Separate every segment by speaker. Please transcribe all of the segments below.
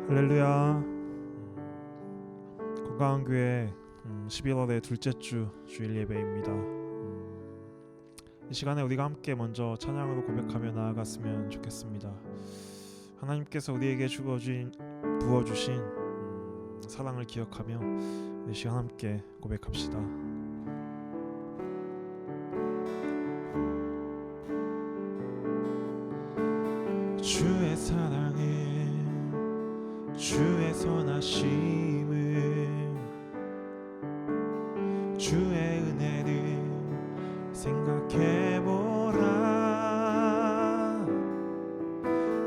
Speaker 1: 할렐루야. 건강한 교회 11월의 둘째 주 주일 예배입니다. 이 시간에 우리가 함께 먼저 찬양으로 고백하며 나아갔으면 좋겠습니다. 하나님께서 우리에게 부어주신 사랑을 기억하며 이 시간 함께 고백합시다. 주의 사랑에 주의 선하심을 주의 은혜를 생각해보라.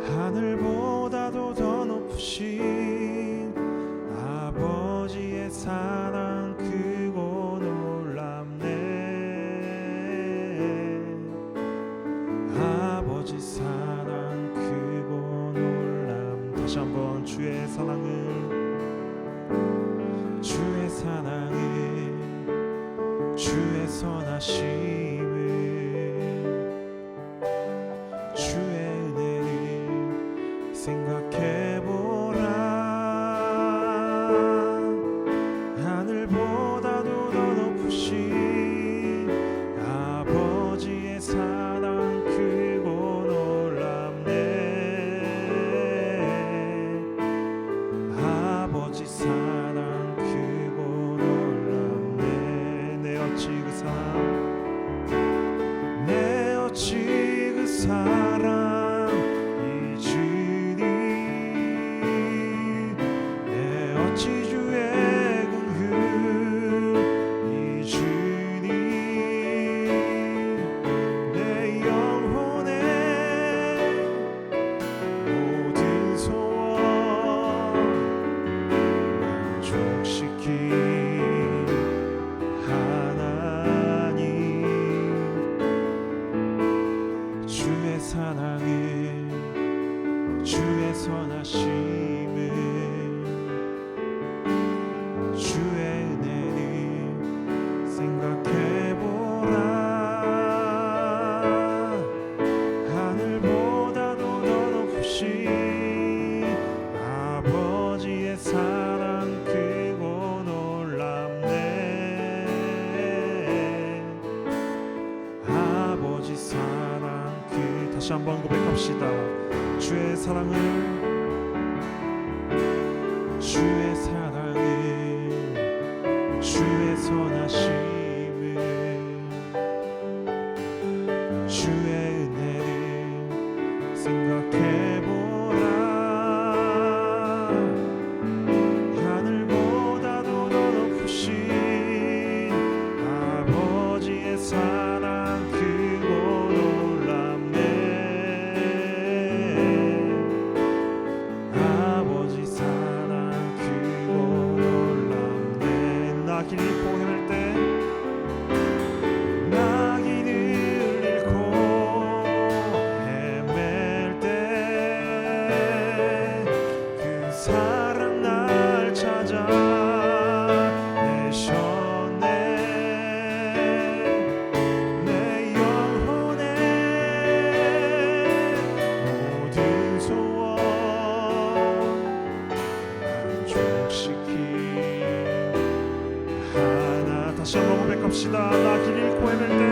Speaker 1: 하늘보다도 더 높으신 아버지의 사랑 크고 놀랍네. 아버지 사랑 크고 놀랍네. 다시 한번 주의 사랑을 주의 선하심을 주의 은혜를 생각해보라. 하늘보다도 더 높으신 아버지의 사랑 크고 놀랍네. 아버지 사랑 크고 놀랍네. 내 어찌 그 사랑 잊으리. 내 어찌 주의 긍휼 잊으리. 내 영혼의 모든 소원 만족시킨 하나님. 주의 사랑을 주의 선하심을 주의 은혜를 생각해보라. 하늘보다도 더 높으신 아버지의 사랑 크고 놀랍네. 아버지 사랑 다시 한번 고백합시다. 주의 사랑을 주의 선하심을 주의 은혜를 생각해보라. 하늘보다도 더 높으신 아버지의 사랑 크고 놀랍네. 아버지 사랑 크고 놀랍네. 나 길 잃고 헤맬 때 그 사랑 날 찾아 내셨네. 내 영혼의 모든 소원 만족시킨 하나. 다시 한번 고백합시다. 나 길 잃고 헤맬 때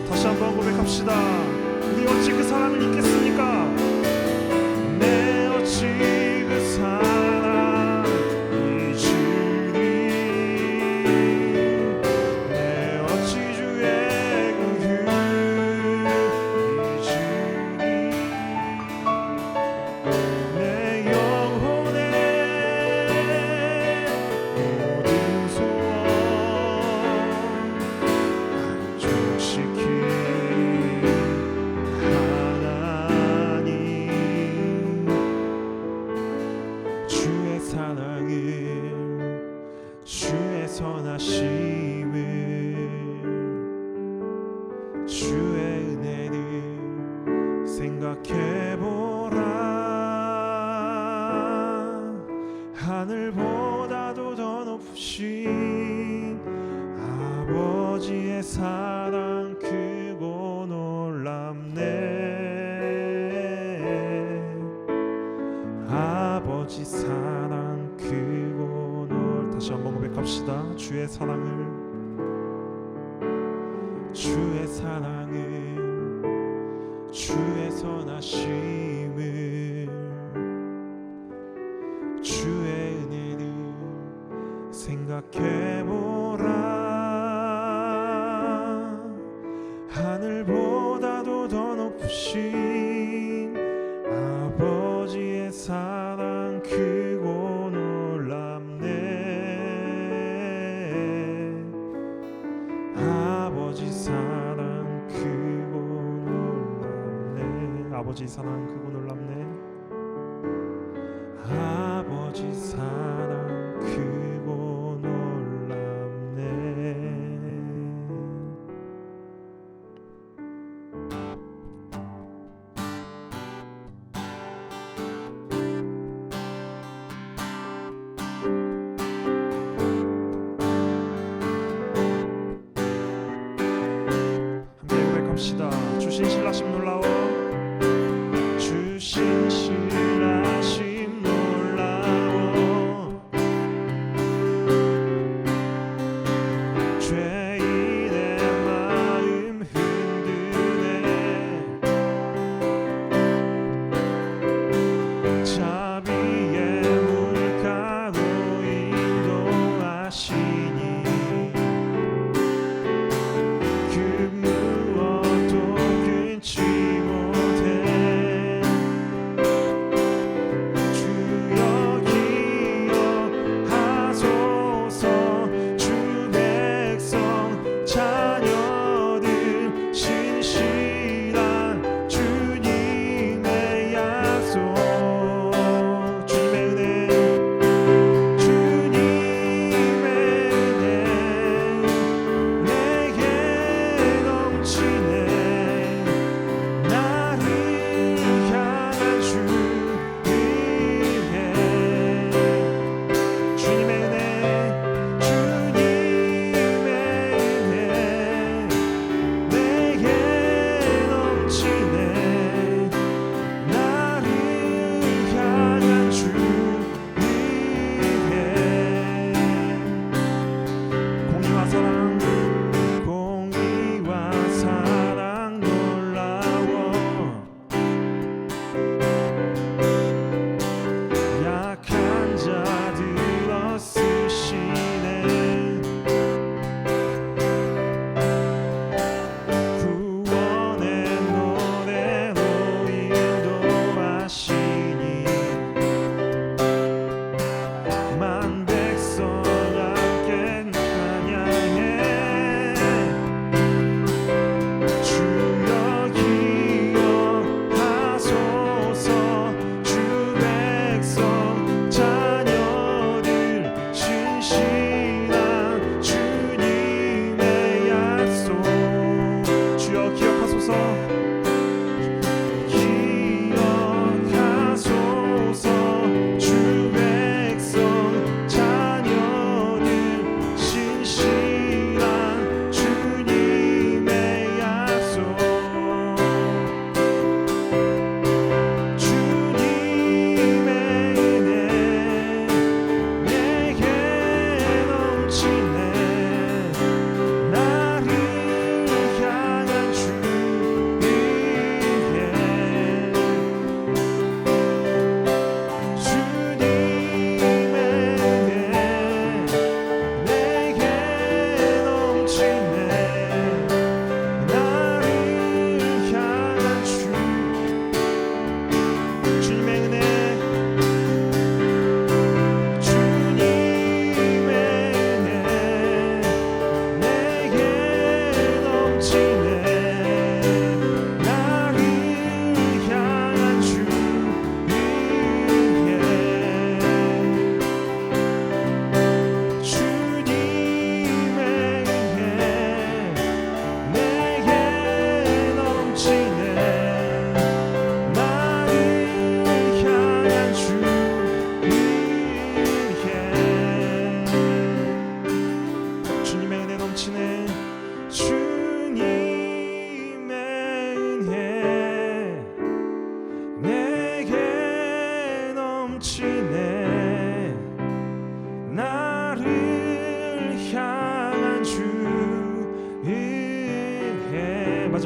Speaker 1: 다시 한번 고백합시다. 사랑을 주의 선하심을 주의 은혜를 생각해보라. 하늘보다도 더 높으신 아버지의 사랑 크고 놀랍네. 아버지 사랑 크고 다시 한번 고백합시다. 주의 사랑을 주의 선하심을 주의 은혜를 생각해보라. 하늘보다도 더 높으신 아버지의 사랑 크고 놀랍네. 아버지 사랑 크고 놀랍네. 아버지 사랑 크고 놀랍네. 아버지 사랑 크고 놀랍네. 주신 신라심 놀라워. 주신 신라심 놀라워.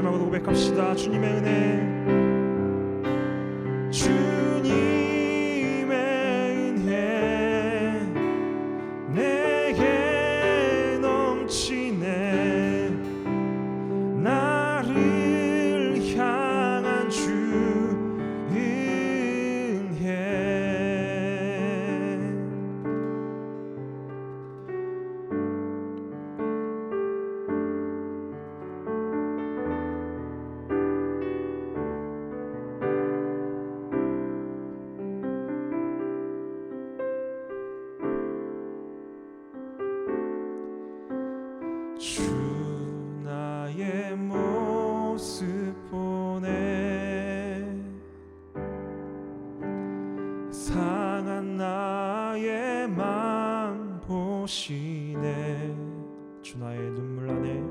Speaker 1: 마지막으로 고백합시다. 주님의 은혜, 주님의 은혜 내게 넘치네. 나를 향한 주 은혜. 주 나의 모습 보네. 상한 나의 맘 보시네. 주 나의 눈물 안에,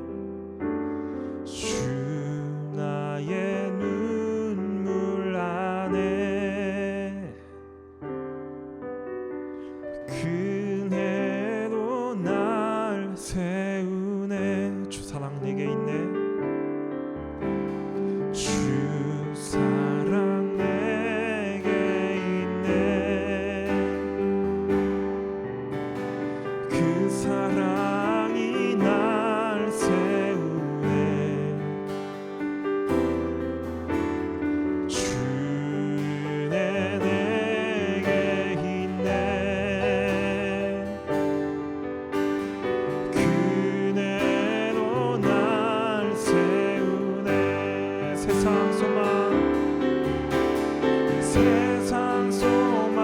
Speaker 1: 주 나의 눈물 안에 그네로 날 세우네. 주 사랑 내게 있네. 주 사랑 내게 있네. 그 사랑이 날 세우네. 주네 내게 있네. 그네로 날 세우네. 세상 소망, 세상 소망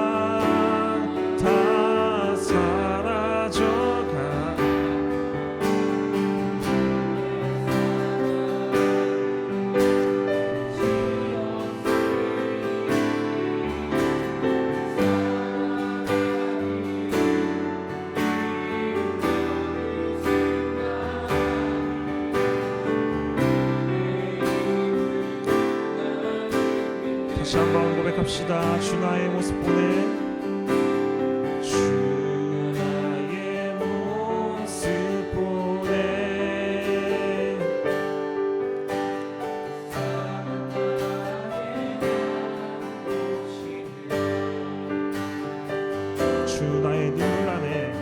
Speaker 1: 다 사라져가. 다시 한번 고백합시다. 주 나의 모습 보네. 주 나의 모습 보네. 주 나의 눈물 안에,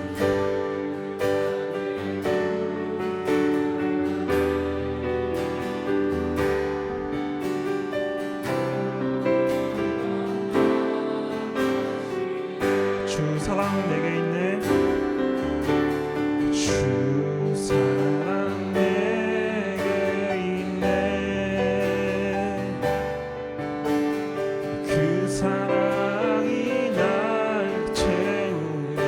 Speaker 1: 주 사랑 내게 있네. 주 사랑 내게 있네. 그 사랑이 날 채우네.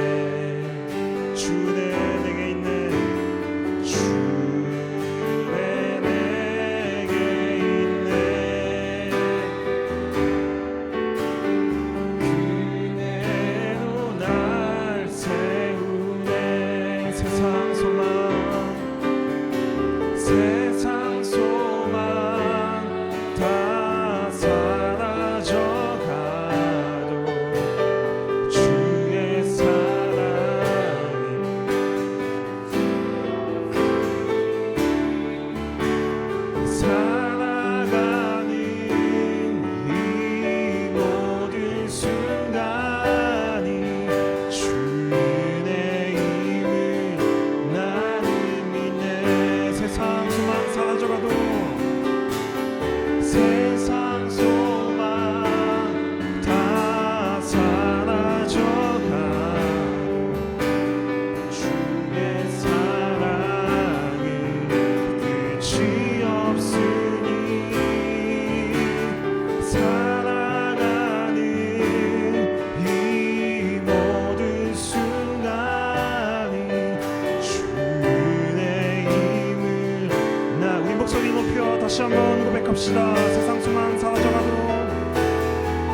Speaker 1: 주네 내게 있네. 주네 내게 있네. 그네로 날 세우네. 세상 소망, 세상 소망 다 사라져가도 주의 사랑이 살아가는 이 모든 순간이 주의 힘을 나는 믿네. 세상 소망 사라져가도, 세상 소망 다 사라져가도 주의 사랑은 끝이 없으니. 살아가는 이 모든 순간이 주의 힘을 나. 우리 목소리 높여 다시 한번 고백합시다. 세상 소망 사라져가도,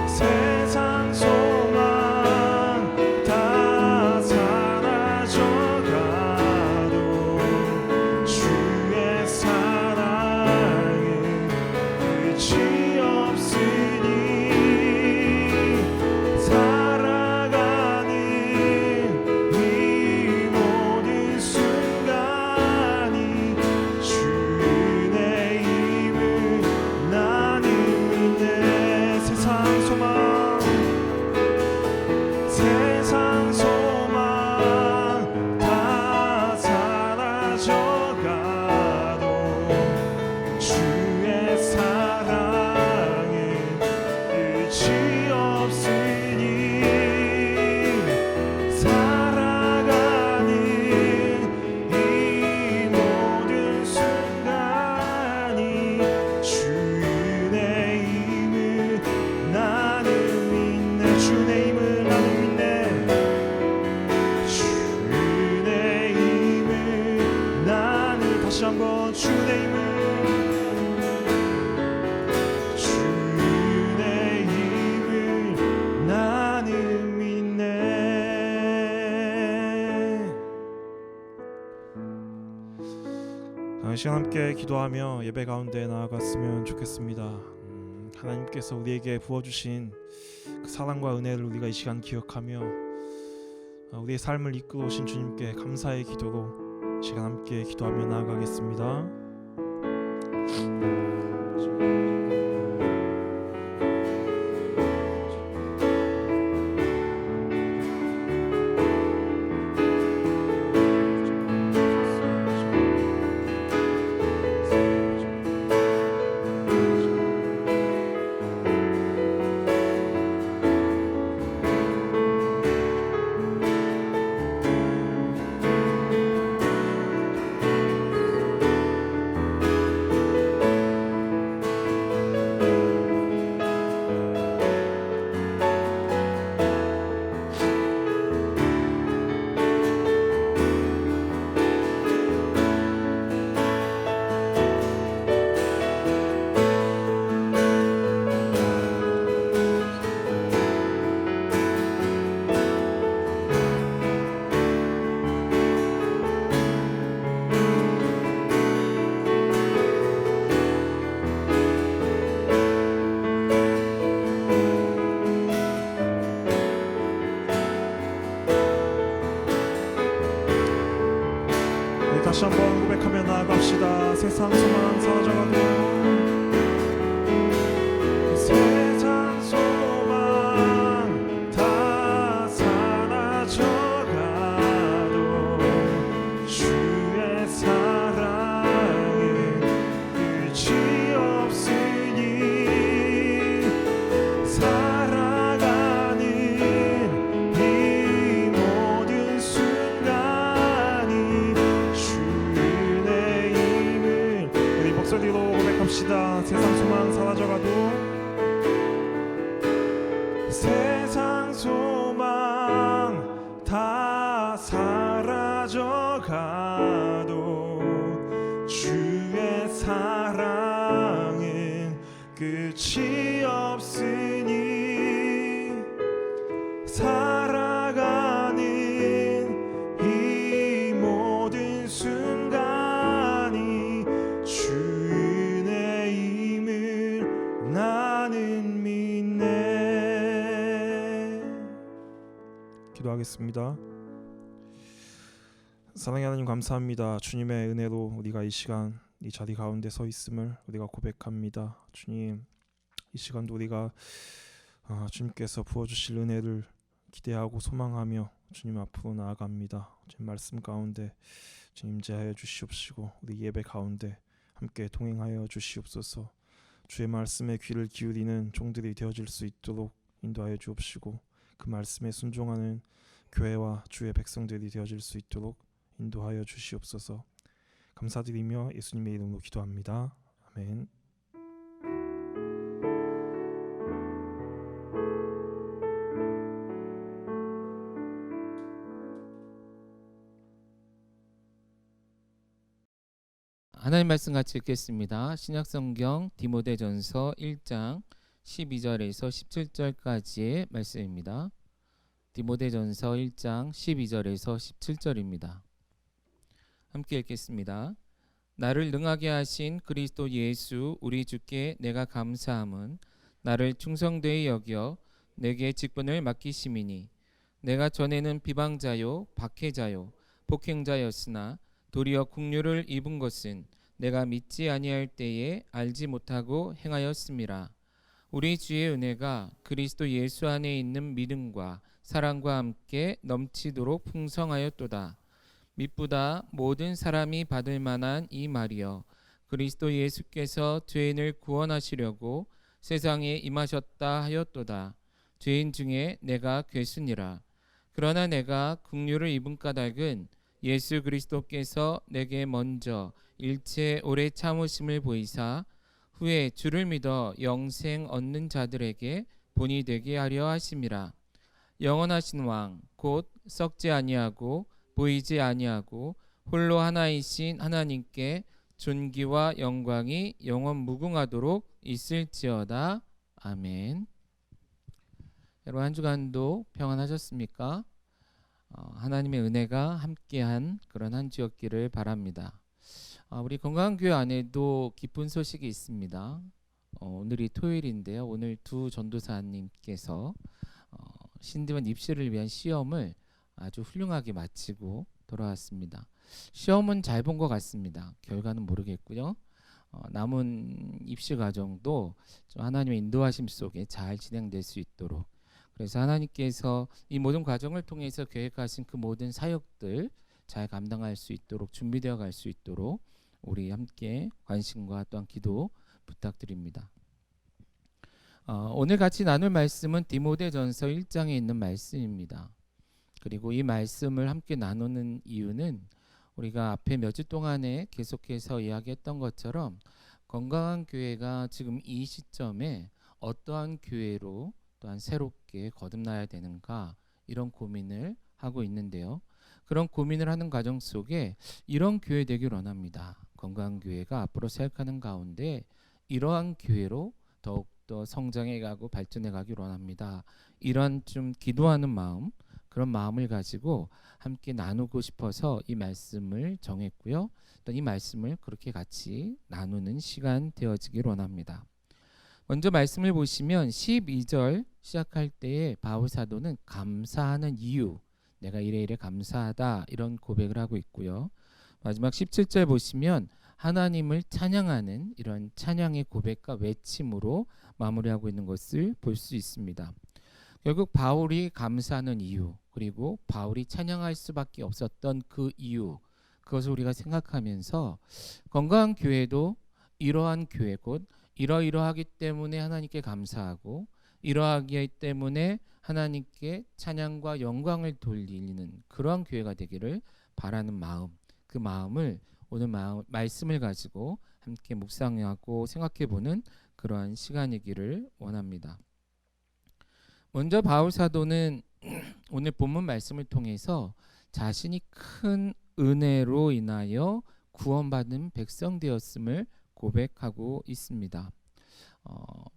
Speaker 1: 세상 소망 다 사라져가도 주의 사랑은 끝이 없으니. 살아가는 이 모든 순간이 주의 힘을 이 시간 함께 기도하며 예배 가운데 나아갔으면 좋겠습니다. 하나님께서 우리에게 부어주신 그 사랑과 은혜를 우리가 이 시간 기억하며 우리의 삶을 이끌어 오신 주님께 감사의 기도로 이 시간 함께 기도하며 나아가겠습니다. 다시 한번 고백하며 나아갑시다. 세상 소망 사라져가도 세상 소망 다 사라져가도 주의 사랑은 끝이 없으니 살아가는 이 모든 순간이 목소리로 고백합시다. 세상 소망 사라져가도 세상 소망 다 사라져가도 주의 사랑은 끝이 없으니 살아가는 이 모든 순간이 나는 믿네. 기도하겠습니다. 사랑의 하나님 감사합니다. 주님의 은혜로 우리가 이 시간 이 자리 가운데 서 있음을 우리가 고백합니다. 주님, 이 시간도 우리가 주님께서 부어주실 은혜를 기대하고 소망하며 주님 앞으로 나아갑니다. 주님 말씀 가운데 주님 임재하여 주시옵시고 우리 예배 가운데 함께 동행하여 주시옵소서. 주의 말씀에 귀를 기울이는 종들이 되어질 수 있도록 인도하여 주옵시고 그 말씀에 순종하는 교회와 주의 백성들이 되어질 수 있도록 인도하여 주시옵소서. 감사드리며 예수님의 이름으로 기도합니다. 아멘.
Speaker 2: 하나님 말씀 같이 읽겠습니다. 신약성경 디모데전서 1장 12절에서 17절까지의 말씀입니다. 디모데전서 1장 12절에서 17절입니다. 함께 읽겠습니다. 나를 능하게 하신 그리스도 예수 우리 주께 내가 감사함은 나를 충성되이 여겨 내게 직분을 맡기심이니 내가 전에는 비방자요 박해자요 폭행자였으나 도리어 긍휼을 입은 것은 내가 믿지 아니할 때에 알지 못하고 행하였음이라. 우리 주의 은혜가 그리스도 예수 안에 있는 믿음과 사랑과 함께 넘치도록 풍성하였도다. 미쁘다 모든 사람이 받을 만한 이 말이여 그리스도 예수께서 죄인을 구원하시려고 세상에 임하셨다 하였도다. 죄인 중에 내가 괴순이라. 그러나 내가 긍휼을 입은 까닭은 예수 그리스도께서 내게 먼저 일체 오래 참으심을 보이사 후에 주를 믿어 영생 얻는 자들에게 본이 되게 하려 하심이라. 영원하신 왕 곧 썩지 아니하고 보이지 아니하고 홀로 하나이신 하나님께 존귀와 영광이 영원 무궁하도록 있을지어다. 아멘. 여러분 한 주간도 평안하셨습니까? 하나님의 은혜가 함께한 그런 한 주였기를 바랍니다. 우리 건강한 교회 안에도 기쁜 소식이 있습니다. 오늘이 토요일인데요. 오늘 두 전도사님께서 신대원 입시를 위한 시험을 아주 훌륭하게 마치고 돌아왔습니다. 시험은 잘 본 것 같습니다. 결과는 모르겠고요. 남은 입시 과정도 좀 하나님의 인도하심 속에 잘 진행될 수 있도록, 그래서 하나님께서 이 모든 과정을 통해서 계획하신 그 모든 사역들 잘 감당할 수 있도록, 준비되어 갈 수 있도록 우리 함께 관심과 또한 기도 부탁드립니다. 오늘 같이 나눌 말씀은 디모데전서 1장에 있는 말씀입니다. 그리고 이 말씀을 함께 나누는 이유는 우리가 앞에 몇 주 동안에 계속해서 이야기했던 것처럼 건강한 교회가 지금 이 시점에 어떠한 교회로 또한 새롭게 거듭나야 되는가, 이런 고민을 하고 있는데요. 그런 고민을 하는 과정 속에 이런 교회 되길 원합니다. 건강한 교회가 앞으로 사역하는 가운데 이러한 교회로 더욱더 성장해 가고 발전해 가길 원합니다. 이런 좀 기도하는 마음, 그런 마음을 가지고 함께 나누고 싶어서 이 말씀을 정했고요. 또 이 말씀을 그렇게 같이 나누는 시간 되어지길 원합니다. 먼저 말씀을 보시면 12절 시작할 때에 바울 사도는 감사하는 이유, 내가 이래 감사하다, 이런 고백을 하고 있고요. 마지막 17절 보시면 하나님을 찬양하는 이런 찬양의 고백과 외침으로 마무리하고 있는 것을 볼 수 있습니다. 결국 바울이 감사하는 이유, 그리고 바울이 찬양할 수밖에 없었던 그 이유, 그것을 우리가 생각하면서 건강한 교회도 이러한 교회, 곧 이러이러하기 때문에 하나님께 감사하고 이러하기 때문에 하나님께 찬양과 영광을 돌리는 그러한 교회가 되기를 바라는 마음, 그 마음을 오늘 말씀을 가지고 함께 묵상하고 생각해보는 그러한 시간이기를 원합니다. 먼저 바울 사도는 오늘 본문 말씀을 통해서 자신이 큰 은혜로 인하여 구원받은 백성 되었음을 고백하고 있습니다.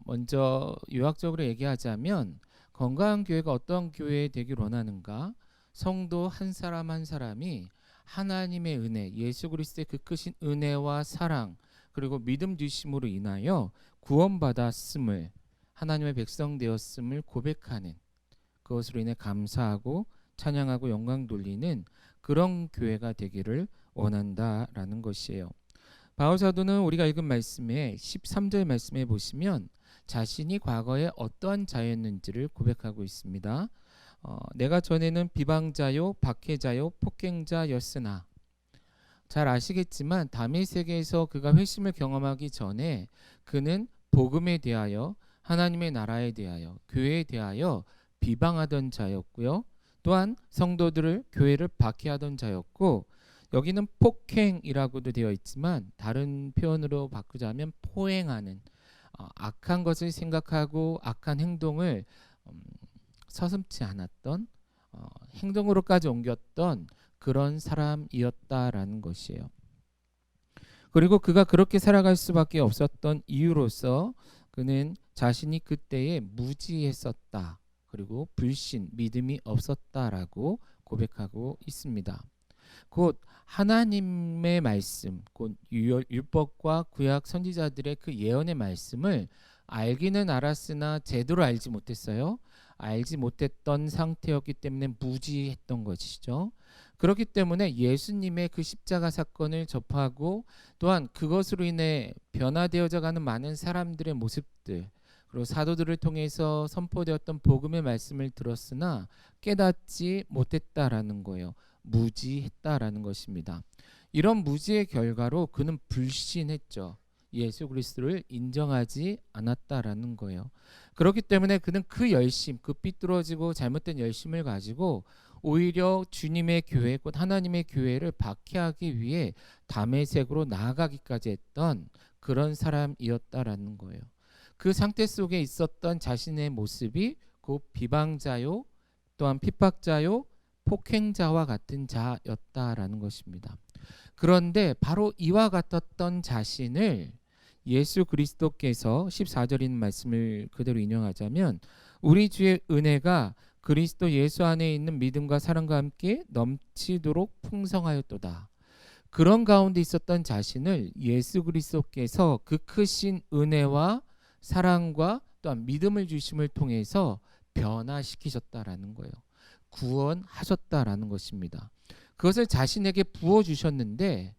Speaker 2: 먼저 요약적으로 얘기하자면 건강한 교회가 어떤 교회 되길 원하는가? 성도 한 사람 한 사람이 하나님의 은혜, 예수 그리스도의 그 크신 은혜와 사랑, 그리고 믿음 주심으로 인하여 구원받았음을, 하나님의 백성 되었음을 고백하는, 그것으로 인해 감사하고 찬양하고 영광 돌리는 그런 교회가 되기를 원한다라는 것이에요. 바울 사도는 우리가 읽은 말씀에 13절 말씀에 보시면 자신이 과거에 어떠한 자였는지를 고백하고 있습니다. 내가 전에는 비방자요, 박해자요, 폭행자였으나, 잘 아시겠지만 다메섹에서 그가 회심을 경험하기 전에 그는 복음에 대하여, 하나님의 나라에 대하여, 교회에 대하여 비방하던 자였고요. 또한 성도들을, 교회를 박해하던 자였고, 여기는 폭행이라고도 되어 있지만 다른 표현으로 바꾸자면 포행하는, 악한 것을 생각하고 악한 행동을 서슴지 않았던, 행동으로까지 옮겼던 그런 사람이었다라는 것이에요. 그리고 그가 그렇게 살아갈 수밖에 없었던 이유로서 그는 자신이 그때에 무지했었다, 그리고 불신, 믿음이 없었다라고 고백하고 있습니다. 곧 하나님의 말씀, 곧 율법과 구약 선지자들의 그 예언의 말씀을 알기는 알았으나 제대로 알지 못했어요. 알지 못했던 상태였기 때문에 무지했던 것이죠. 그렇기 때문에 예수님의 그 십자가 사건을 접하고 또한 그것으로 인해 변화되어져 가는 많은 사람들의 모습들, 그리고 사도들을 통해서 선포되었던 복음의 말씀을 들었으나 깨닫지 못했다라는 거예요. 무지했다라는 것입니다. 이런 무지의 결과로 그는 불신했죠. 예수 그리스도를 인정하지 않았다라는 거예요. 그렇기 때문에 그는 그 열심, 그 삐뚤어지고 잘못된 열심을 가지고 오히려 주님의 교회, 곧 하나님의 교회를 박해하기 위해 다메섹으로 나아가기까지 했던 그런 사람이었다라는 거예요. 그 상태 속에 있었던 자신의 모습이 곧 비방자요, 또한 핍박자요, 폭행자와 같은 자였다라는 것입니다. 그런데 바로 이와 같았던 자신을 예수 그리스도께서 14절인 말씀을 그대로 인용하자면 우리 주의 은혜가 그리스도 예수 안에 있는 믿음과 사랑과 함께 넘치도록 풍성하였도다. 그런 가운데 있었던 자신을 예수 그리스도께서 그 크신 은혜와 사랑과 또한 믿음을 주심을 통해서 변화시키셨다라는 거예요. 구원하셨다라는 것입니다. 그것을 자신에게 부어주셨는데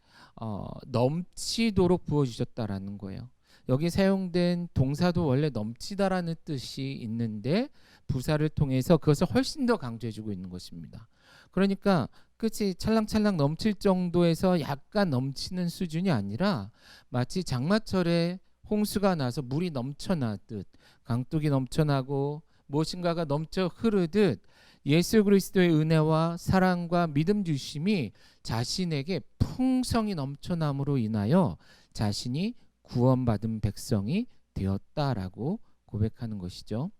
Speaker 2: 넘치도록 부어주셨다라는 거예요. 여기 사용된 동사도 원래 넘치다라는 뜻이 있는데 부사를 통해서 그것을 훨씬 더 강조해주고 있는 것입니다. 그러니까 끝이 찰랑찰랑 넘칠 정도에서 약간 넘치는 수준이 아니라 마치 장마철에 홍수가 나서 물이 넘쳐나듯 강둑이 넘쳐나고 무엇인가가 넘쳐 흐르듯 예수 그리스도의 은혜와 사랑과 믿음 주심이 자신에게 풍성히 넘쳐남으로 인하여 자신이 구원받은 백성이 되었다라고 고백하는 것이죠.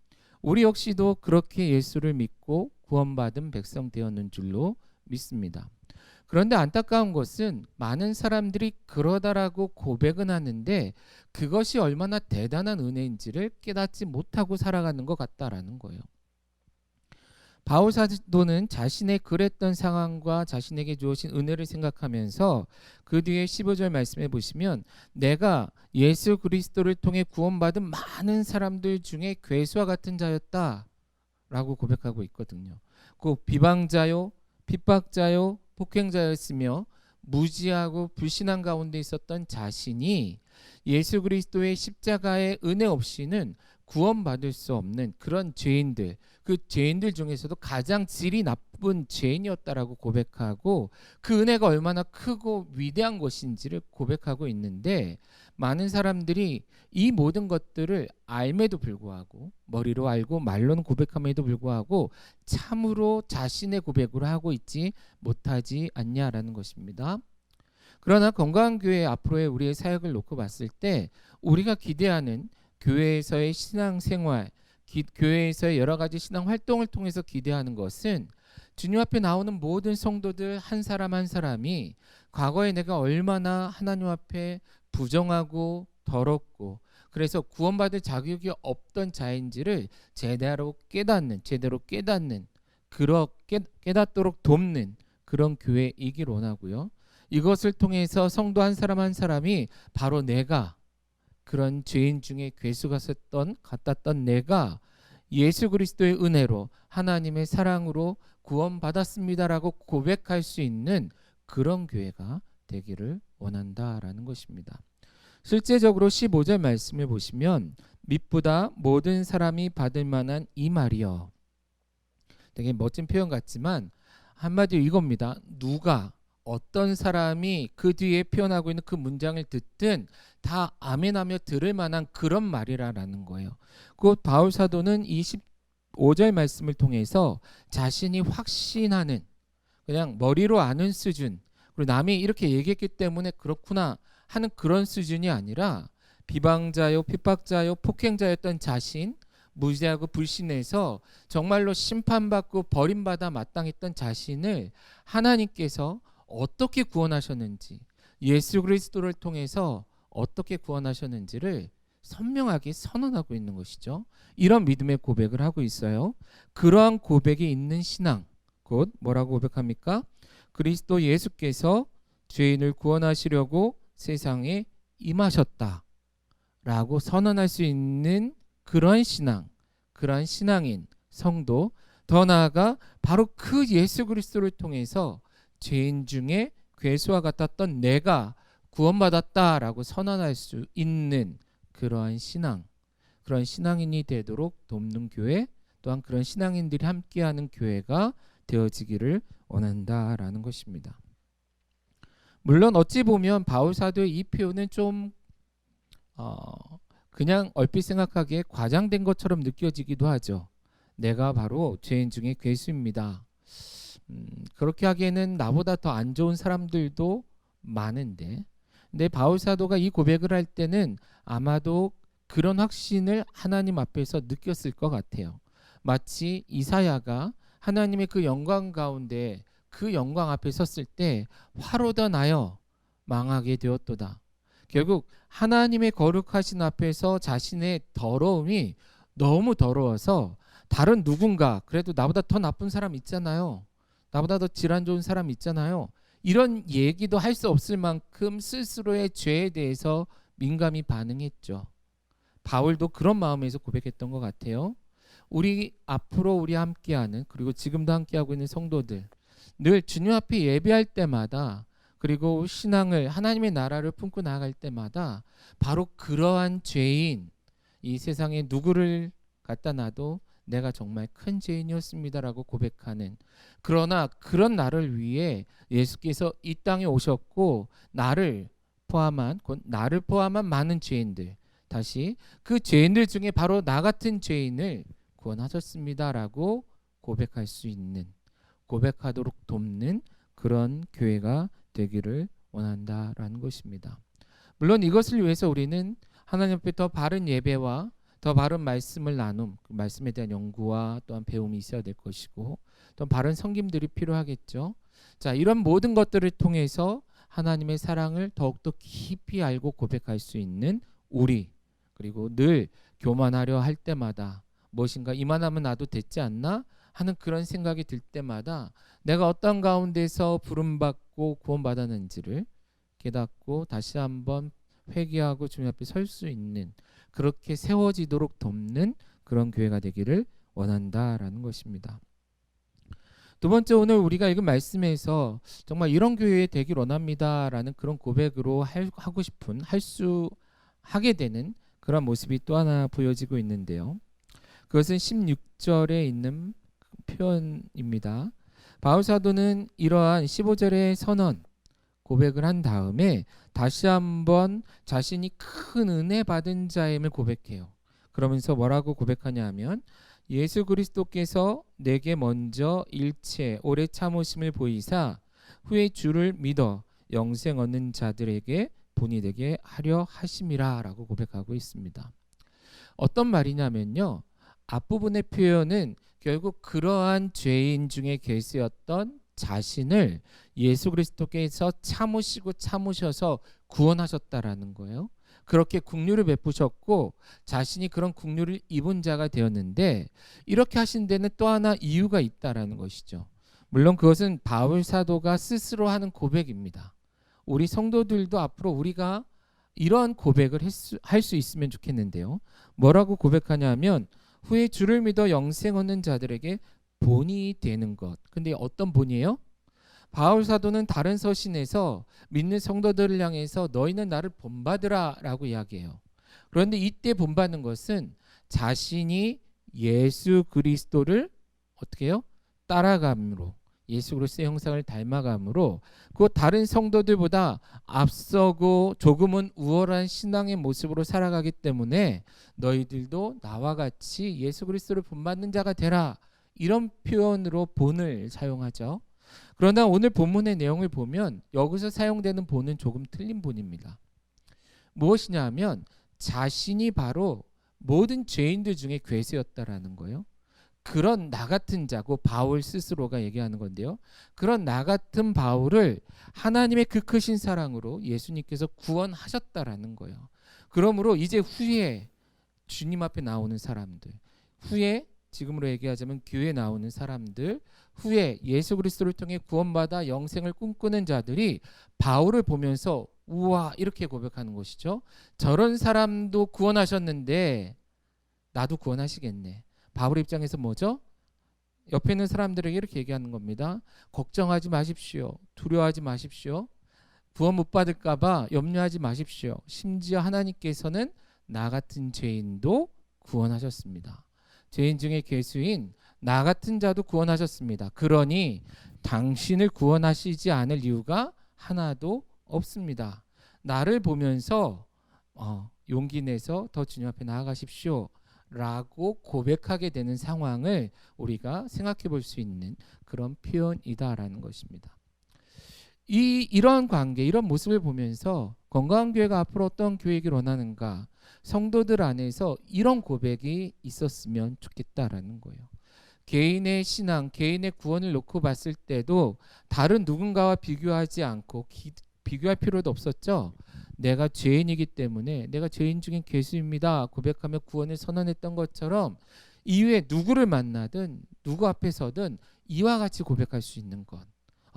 Speaker 2: 우리 역시도 그렇게 예수를 믿고 구원받은 백성 되었는 줄로 믿습니다. 그런데 안타까운 것은 많은 사람들이 그러다라고 고백은 하는데 그것이 얼마나 대단한 은혜인지를 깨닫지 못하고 살아가는 것 같다라는 거예요. 바울 사도는 자신의 그랬던 상황과 자신에게 주어진 은혜를 생각하면서 그 뒤에 15절 말씀해 보시면 내가 예수 그리스도를 통해 구원받은 많은 사람들 중에 괴수와 같은 자였다라고 고백하고 있거든요. 그 비방자요, 핍박자요, 폭행자였으며 무지하고 불신한 가운데 있었던 자신이 예수 그리스도의 십자가의 은혜 없이는 구원받을 수 없는 그런 죄인들, 그 죄인들 중에서도 가장 질이 나쁜 죄인이었다라고 고백하고 그 은혜가 얼마나 크고 위대한 것인지를 고백하고 있는데 많은 사람들이 이 모든 것들을 알매도 불구하고 머리로 알고 말로는 고백함에도 불구하고 참으로 자신의 고백으로 하고 있지 못하지 않냐라는 것입니다. 그러나 건강한 교회 앞으로의 우리의 사역을 놓고 봤을 때 우리가 기대하는 교회에서의 신앙생활, 교회에서의 여러 가지 신앙 활동을 통해서 기대하는 것은 주님 앞에 나오는 모든 성도들 한 사람 한 사람이 과거에 내가 얼마나 하나님 앞에 부정하고 더럽고 그래서 구원받을 자격이 없던 자인지를 제대로 깨닫는 그렇게 깨닫도록 돕는 그런 교회이길 원하고요. 이것을 통해서 성도 한 사람 한 사람이 바로 내가 그런 죄인 중에 괴수가 같았던 내가 예수 그리스도의 은혜로 하나님의 사랑으로 구원받았습니다라고 고백할 수 있는 그런 교회가 되기를 원한다라는 것입니다. 실제적으로 15절 말씀을 보시면 밑보다 모든 사람이 받을 만한 이 말이여. 되게 멋진 표현 같지만 한마디로 이겁니다. 누가 어떤 사람이 그 뒤에 표현하고 있는 그 문장을 듣든 다 아멘하며 들을 만한 그런 말이라는 거예요. 곧 바울 사도는 25절 말씀을 통해서 자신이 확신하는 그냥 머리로 아는 수준 그리고 남이 이렇게 얘기했기 때문에 그렇구나 하는 그런 수준이 아니라 비방자요 핍박자요 폭행자였던 자신 무지하고 불신해서 정말로 심판받고 버림받아 마땅했던 자신을 하나님께서 어떻게 구원하셨는지 예수 그리스도를 통해서 어떻게 구원하셨는지를 선명하게 선언하고 있는 것이죠. 이런 믿음의 고백을 하고 있어요. 그러한 고백이 있는 신앙 곧 뭐라고 고백합니까? 그리스도 예수께서 죄인을 구원하시려고 세상에 임하셨다 라고 선언할 수 있는 그런 신앙, 그런 신앙인 성도, 더 나아가 바로 그 예수 그리스도를 통해서 죄인 중에 괴수와 같았던 내가 구원받았다라고 선언할 수 있는 그러한 신앙, 그런 신앙인이 되도록 돕는 교회, 또한 그런 신앙인들이 함께하는 교회가 되어지기를 원한다라는 것입니다. 물론 어찌 보면 바울 사도의 이 표현은 좀 그냥 얼핏 생각하기에 과장된 것처럼 느껴지기도 하죠. 내가 바로 죄인 중에 괴수입니다. 그렇게 하기에는 나보다 더 안 좋은 사람들도 많은데 근데 바울 사도가 이 고백을 할 때는 아마도 그런 확신을 하나님 앞에서 느꼈을 것 같아요. 마치 이사야가 하나님의 그 영광 가운데 그 영광 앞에 섰을 때 화로다 나여 망하게 되었도다. 결국 하나님의 거룩하신 앞에서 자신의 더러움이 너무 더러워서 다른 누군가 그래도 나보다 더 나쁜 사람 있잖아요. 나보다 더 질환 좋은 사람 있잖아요. 이런 얘기도 할 수 없을 만큼 스스로의 죄에 대해서 민감히 반응했죠. 바울도 그런 마음에서 고백했던 것 같아요. 앞으로 우리 함께하는, 그리고 지금도 함께하고 있는 성도들, 늘 주님 앞에 예배할 때마다, 그리고 신앙을, 하나님의 나라를 품고 나아갈 때마다 바로 그러한 죄인, 이 세상에 누구를 갖다 놔도 내가 정말 큰 죄인이었습니다라고 고백하는, 그러나 그런 나를 위해 예수께서 이 땅에 오셨고 나를 포함한, 곧 나를 포함한 많은 죄인들, 다시 그 죄인들 중에 바로 나 같은 죄인을 구원하셨습니다라고 고백할 수 있는, 고백하도록 돕는 그런 교회가 되기를 원한다라는 것입니다. 물론 이것을 위해서 우리는 하나님 앞에 더 바른 예배와 더 바른 말씀을 나눔, 그 말씀에 대한 연구와 또한 배움이 있어야 될 것이고, 또 바른 섬김들이 필요하겠죠. 자, 이런 모든 것들을 통해서 하나님의 사랑을 더욱더 깊이 알고 고백할 수 있는 우리, 그리고 늘 교만하려 할 때마다 무엇인가 이만하면 나도 됐지 않나 하는 그런 생각이 들 때마다 내가 어떤 가운데서 부름받고 구원받았는지를 깨닫고 다시 한번 회개하고 주님 앞에 설 수 있는, 그렇게 세워지도록 돕는 그런 교회가 되기를 원한다라는 것입니다. 두 번째, 오늘 우리가 읽은 말씀에서 정말 이런 교회 되길 원합니다라는 그런 고백으로 하고 싶은, 하게 되는 그런 모습이 또 하나 보여지고 있는데요. 그것은 16절에 있는 표현입니다. 바울 사도는 이러한 15절의 선언, 고백을 한 다음에 다시 한번 자신이 큰 은혜 받은 자임을 고백해요. 그러면서 뭐라고 고백하냐 하면, 예수 그리스도께서 내게 먼저 일체 오래 참으심을 보이사 후에 주를 믿어 영생 얻는 자들에게 본이 되게 하려 하심이라 라고 고백하고 있습니다. 어떤 말이냐면요, 앞부분의 표현은 결국 그러한 죄인 중에 계시였던 자신을 예수 그리스도께서 참으셔서 구원하셨다라는 거예요. 그렇게 긍휼을 베푸셨고 자신이 그런 긍휼을 입은 자가 되었는데, 이렇게 하신 데는 또 하나 이유가 있다라는 것이죠. 물론 그것은 바울 사도가 스스로 하는 고백입니다. 우리 성도들도 앞으로 우리가 이러한 고백을 할 수 있으면 좋겠는데요. 뭐라고 고백하냐면, 후에 주를 믿어 영생 얻는 자들에게 본이 되는 것. 근데 어떤 본이에요? 바울 사도는 다른 서신에서 믿는 성도들을 향해서 너희는 나를 본받으라 라고 이야기해요. 그런데 이때 본받는 것은 자신이 예수 그리스도를 어떻게 해요? 따라감으로, 예수 그리스도의 형상을 닮아감으로, 그 다른 성도들보다 앞서고 조금은 우월한 신앙의 모습으로 살아가기 때문에 너희들도 나와 같이 예수 그리스도를 본받는 자가 되라, 이런 표현으로 본을 사용하죠. 그러나 오늘 본문의 내용을 보면 여기서 사용되는 본은 조금 틀린 본입니다. 무엇이냐 하면 자신이 바로 모든 죄인들 중에 괴수였다라는 거예요. 그런 나 같은 자고, 바울 스스로가 얘기하는 건데요, 그런 나 같은 바울을 하나님의 그 크신 사랑으로 예수님께서 구원하셨다라는 거예요. 그러므로 이제 후에 주님 앞에 나오는 사람들, 후에 지금으로 얘기하자면 교회에 나오는 사람들, 후에 예수 그리스도를 통해 구원받아 영생을 꿈꾸는 자들이 바울을 보면서 우와, 이렇게 고백하는 것이죠. 저런 사람도 구원하셨는데 나도 구원하시겠네. 바울 입장에서 뭐죠? 옆에 있는 사람들에게 이렇게 얘기하는 겁니다. 걱정하지 마십시오. 두려워하지 마십시오. 구원 못 받을까 봐 염려하지 마십시오. 심지어 하나님께서는 나 같은 죄인도 구원하셨습니다. 죄인 중에 괴수인 나 같은 자도 구원하셨습니다. 그러니 당신을 구원하시지 않을 이유가 하나도 없습니다. 나를 보면서 용기 내서 더 주님 앞에 나아가십시오 라고 고백하게 되는 상황을 우리가 생각해 볼 수 있는 그런 표현이다라는 것입니다. 이런 관계, 이런 모습을 보면서 건강한 교회가 앞으로 어떤 교회이길 원하는가, 성도들 안에서 이런 고백이 있었으면 좋겠다라는 거예요. 개인의 신앙, 개인의 구원을 놓고 봤을 때도 다른 누군가와 비교하지 않고 비교할 필요도 없었죠. 내가 죄인이기 때문에 내가 죄인 중인 괴수입니다 고백하며 구원을 선언했던 것처럼 이후에 누구를 만나든 누구 앞에서든 이와 같이 고백할 수 있는 것.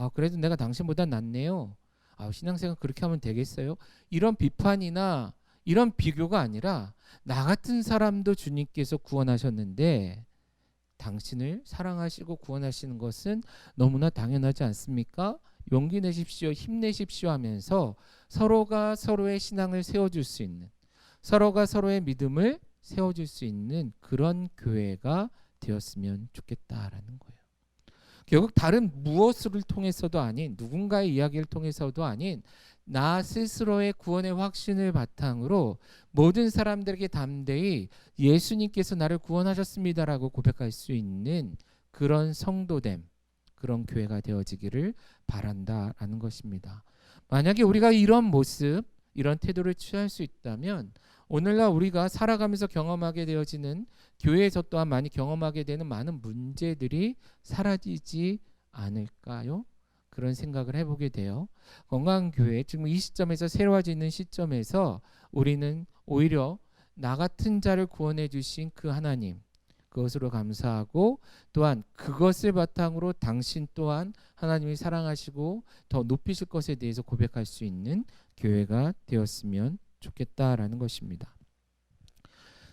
Speaker 2: 그래도 내가 당신보다 낫네요. 신앙생활 그렇게 하면 되겠어요? 이런 비판이나 이런 비교가 아니라 나 같은 사람도 주님께서 구원하셨는데 당신을 사랑하시고 구원하시는 것은 너무나 당연하지 않습니까? 용기 내십시오, 힘내십시오 하면서 서로가 서로의 신앙을 세워줄 수 있는, 서로가 서로의 믿음을 세워줄 수 있는 그런 교회가 되었으면 좋겠다라는 거예요. 결국 다른 무엇을 통해서도 아닌, 누군가의 이야기를 통해서도 아닌 나 스스로의 구원의 확신을 바탕으로 모든 사람들에게 담대히 예수님께서 나를 구원하셨습니다라고 고백할 수 있는 그런 성도됨, 그런 교회가 되어지기를 바란다라는 것입니다. 만약에 우리가 이런 모습, 이런 태도를 취할 수 있다면 오늘날 우리가 살아가면서 경험하게 되어지는, 교회에서 또한 많이 경험하게 되는 많은 문제들이 사라지지 않을까요? 그런 생각을 해보게 돼요. 건강한 교회, 지금 이 시점에서 새로워지는 시점에서 우리는 오히려 나 같은 자를 구원해 주신 그 하나님, 그것으로 감사하고, 또한 그것을 바탕으로 당신 또한 하나님이 사랑하시고 더 높이실 것에 대해서 고백할 수 있는 교회가 되었으면 좋겠다라는 것입니다.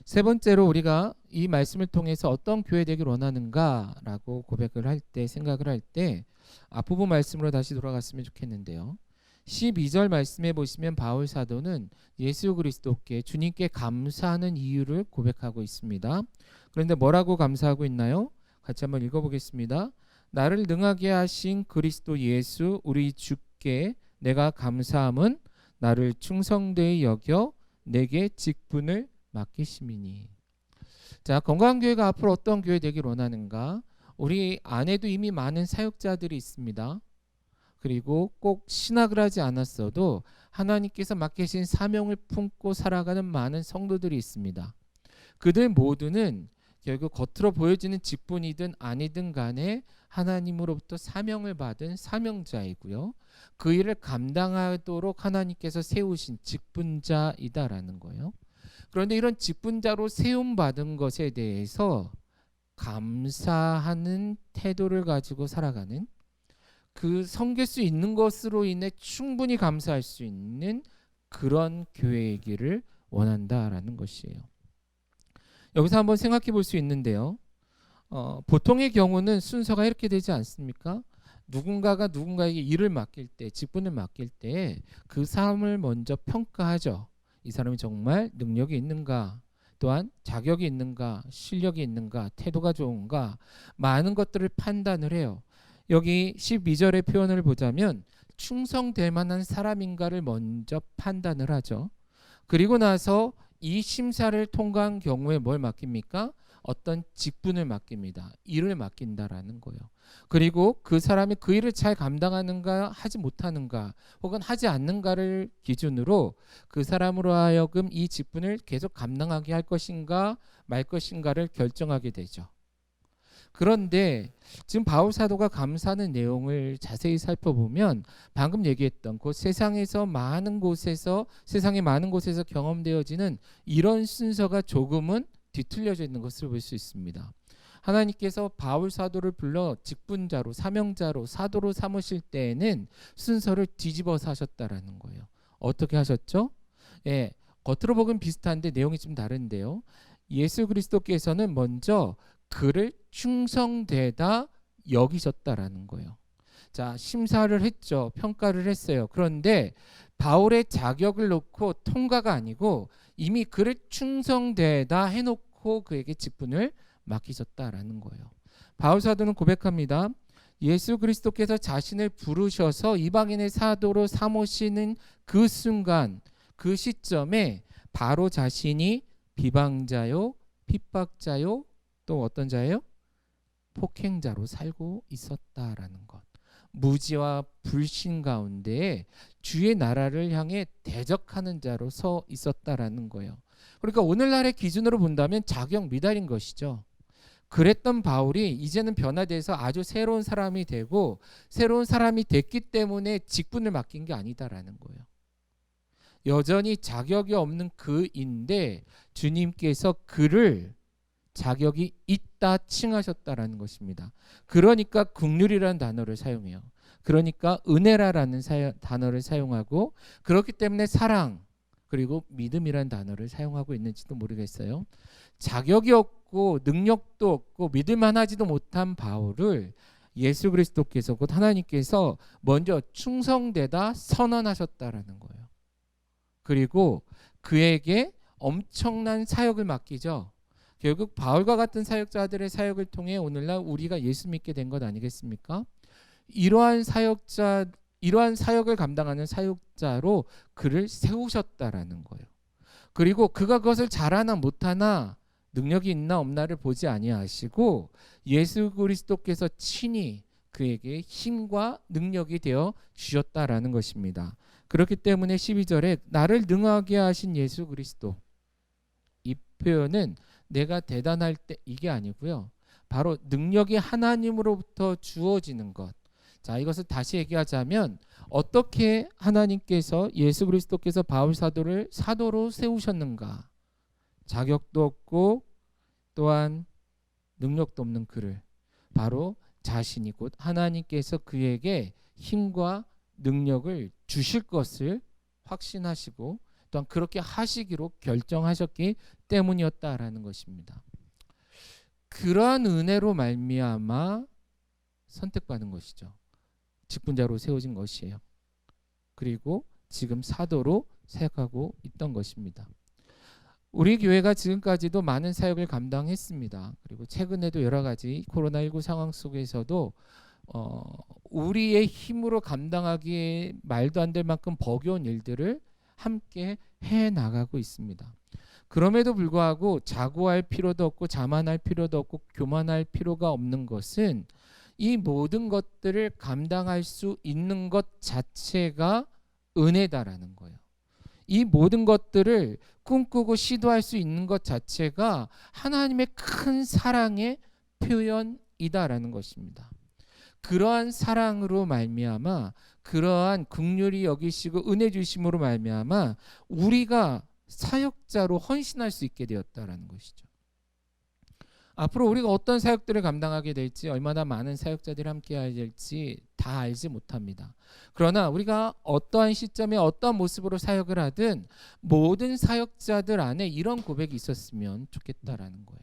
Speaker 2: 세 번째로 우리가 이 말씀을 통해서 어떤 교회 되길 원하는가라고 고백을 할 때, 생각을 할 때 앞부분 말씀으로 다시 돌아갔으면 좋겠는데요. 12절 말씀에 보시면 바울 사도는 예수 그리스도께, 주님께 감사하는 이유를 고백하고 있습니다. 그런데 뭐라고 감사하고 있나요? 같이 한번 읽어보겠습니다. 나를 능하게 하신 그리스도 예수 우리 주께 내가 감사함은 나를 충성되이 여겨 내게 직분을 맡기심이니. 자, 건강한 교회가 앞으로 어떤 교회 되길 원하는가? 우리 안에도 이미 많은 사역자들이 있습니다. 그리고 꼭 신학을 하지 않았어도 하나님께서 맡기신 사명을 품고 살아가는 많은 성도들이 있습니다. 그들 모두는 결국 겉으로 보여지는 직분이든 아니든 간에 하나님으로부터 사명을 받은 사명자이고요. 그 일을 감당하도록 하나님께서 세우신 직분자이다라는 거예요. 그런데 이런 직분자로 세움받은 것에 대해서 감사하는 태도를 가지고 살아가는, 그 섬길 수 있는 것으로 인해 충분히 감사할 수 있는 그런 교회이기를 원한다라는 것이에요. 여기서 한번 생각해 볼 수 있는데요. 보통의 경우는 순서가 이렇게 되지 않습니까? 누군가가 누군가에게 일을 맡길 때, 직분을 맡길 때 그 사람을 먼저 평가하죠. 이 사람이 정말 능력이 있는가, 또한 자격이 있는가, 실력이 있는가, 태도가 좋은가, 많은 것들을 판단을 해요. 여기 12절의 표현을 보자면 충성될 만한 사람인가를 먼저 판단을 하죠. 그리고 나서 이 심사를 통과한 경우에 뭘 맡깁니까? 어떤 직분을 맡깁니다. 일을 맡긴다라는 거예요. 그리고 그 사람이 그 일을 잘 감당하는가 하지 못하는가 혹은 하지 않는가를 기준으로 그 사람으로 하여금 이 직분을 계속 감당하게 할 것인가 말 것인가를 결정하게 되죠. 그런데 지금 바울 사도가 감사하는 내용을 자세히 살펴보면 방금 얘기했던 그 세상의 많은 곳에서 경험되어지는 이런 순서가 조금은 뒤틀려져 있는 것을 볼 수 있습니다. 하나님께서 바울 사도를 불러 직분자로, 사명자로, 사도로 삼으실 때에는 순서를 뒤집어서 하셨다라는 거예요. 어떻게 하셨죠? 겉으로 보긴 비슷한데 내용이 좀 다른데요. 예수 그리스도께서는 먼저 그를 충성되다 여기셨다라는 거예요. 자, 심사를 했죠. 평가를 했어요. 그런데 바울의 자격을 놓고 통과가 아니고 이미 그를 충성되다 해놓고 그에게 직분을 맡기셨다라는 거예요. 바울 사도는 고백합니다. 예수 그리스도께서 자신을 부르셔서 이방인의 사도로 삼으시는 그 순간, 그 시점에 바로 자신이 비방자요, 핍박자요, 또 어떤 자예요? 폭행자로 살고 있었다라는 것. 무지와 불신 가운데 주의 나라를 향해 대적하는 자로 서 있었다라는 거예요. 그러니까 오늘날의 기준으로 본다면 자격 미달인 것이죠. 그랬던 바울이 이제는 변화돼서 아주 새로운 사람이 되고 새로운 사람이 됐기 때문에 직분을 맡긴 게 아니다라는 거예요. 여전히 자격이 없는 그인데 주님께서 그를 자격이 있다 칭하셨다라는 것입니다. 그러니까 긍휼이라는 단어를 사용해요. 그러니까 은혜라는 단어를 사용하고, 그렇기 때문에 사랑 그리고 믿음이라는 단어를 사용하고 있는지도 모르겠어요. 자격이 없고 능력도 없고 믿을만하지도 못한 바울을 예수 그리스도께서, 곧 하나님께서 먼저 충성되다 선언하셨다라는 거예요. 그리고 그에게 엄청난 사역을 맡기죠. 결국 바울과 같은 사역자들의 사역을 통해 오늘날 우리가 예수 믿게 된 것 아니겠습니까? 이러한 사역을 감당하는 사역자로 그를 세우셨다라는 거예요. 그리고 그가 그것을 잘하나 못하나, 능력이 있나 없나를 보지 아니하시고 예수 그리스도께서 친히 그에게 힘과 능력이 되어 주셨다라는 것입니다. 그렇기 때문에 12절에 나를 능하게 하신 예수 그리스도, 이 표현은 내가 대단할 때 이게 아니고요. 바로 능력이 하나님으로부터 주어지는 것. 자, 이것을 다시 얘기하자면 어떻게 하나님께서, 예수 그리스도께서 바울 사도를 사도로 세우셨는가? 자격도 없고 또한 능력도 없는 그를 바로 자신이, 곧 하나님께서 그에게 힘과 능력을 주실 것을 확신하시고 또한 그렇게 하시기로 결정하셨기 때문이었다라는 것입니다. 그러한 은혜로 말미암아 선택받은 것이죠. 직분자로 세워진 것이에요. 그리고 지금 사도로 사역하고 있던 것입니다. 우리 교회가 지금까지도 많은 사역을 감당했습니다. 그리고 최근에도 여러 가지 코로나19 상황 속에서도 우리의 힘으로 감당하기에 말도 안 될 만큼 버거운 일들을 함께 해나가고 있습니다. 그럼에도 불구하고 자고할 필요도 없고 자만할 필요도 없고 교만할 필요가 없는 것은 이 모든 것들을 감당할 수 있는 것 자체가 은혜다라는 거예요. 이 모든 것들을 꿈꾸고 시도할 수 있는 것 자체가 하나님의 큰 사랑의 표현이다라는 것입니다. 그러한 사랑으로 말미암아, 그러한 긍휼히 여기시고 은혜 주심으로 말미암아 우리가 사역자로 헌신할 수 있게 되었다라는 것이죠. 앞으로 우리가 어떤 사역들을 감당하게 될지, 얼마나 많은 사역자들이 함께해야 될지 다 알지 못합니다. 그러나 우리가 어떠한 시점에 어떠한 모습으로 사역을 하든 모든 사역자들 안에 이런 고백이 있었으면 좋겠다라는 거예요.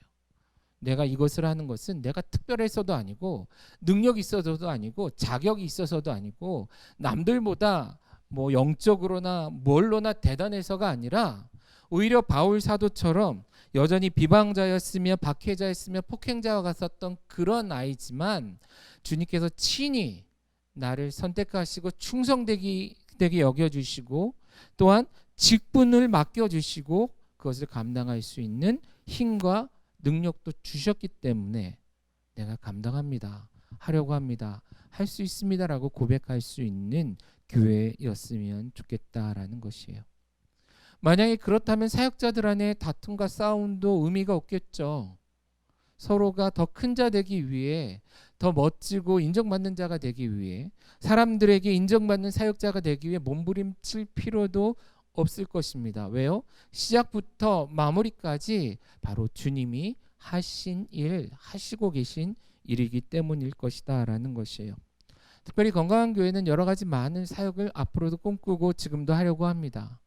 Speaker 2: 내가 이것을 하는 것은 내가 특별해서도 아니고 능력이 있어서도 아니고 자격이 있어서도 아니고 남들보다 뭐 영적으로나 뭘로나 대단해서가 아니라 오히려 바울 사도처럼 여전히 비방자였으며 박해자였으며 폭행자와 같았던 그런 아이지만 주님께서 친히 나를 선택하시고 충성되게 여겨주시고 또한 직분을 맡겨주시고 그것을 감당할 수 있는 힘과 능력도 주셨기 때문에 내가 감당합니다, 하려고 합니다, 할 수 있습니다라고 고백할 수 있는 교회였으면 좋겠다라는 것이에요. 만약에 그렇다면 사역자들 안에 다툼과 싸움도 의미가 없겠죠. 서로가 더 큰 자 되기 위해, 더 멋지고 인정받는 자가 되기 위해, 사람들에게 인정받는 사역자가 되기 위해 몸부림칠 필요도 없을 것입니다. 왜요? 시작부터 마무리까지 바로 주님이 하신 일, 하시고 계신 일이기 때문일 것이다 라는 것이에요. 특별히 건강한 교회는 여러 가지 많은 사역을 앞으로도 꿈꾸고 지금도 하려고 합니다.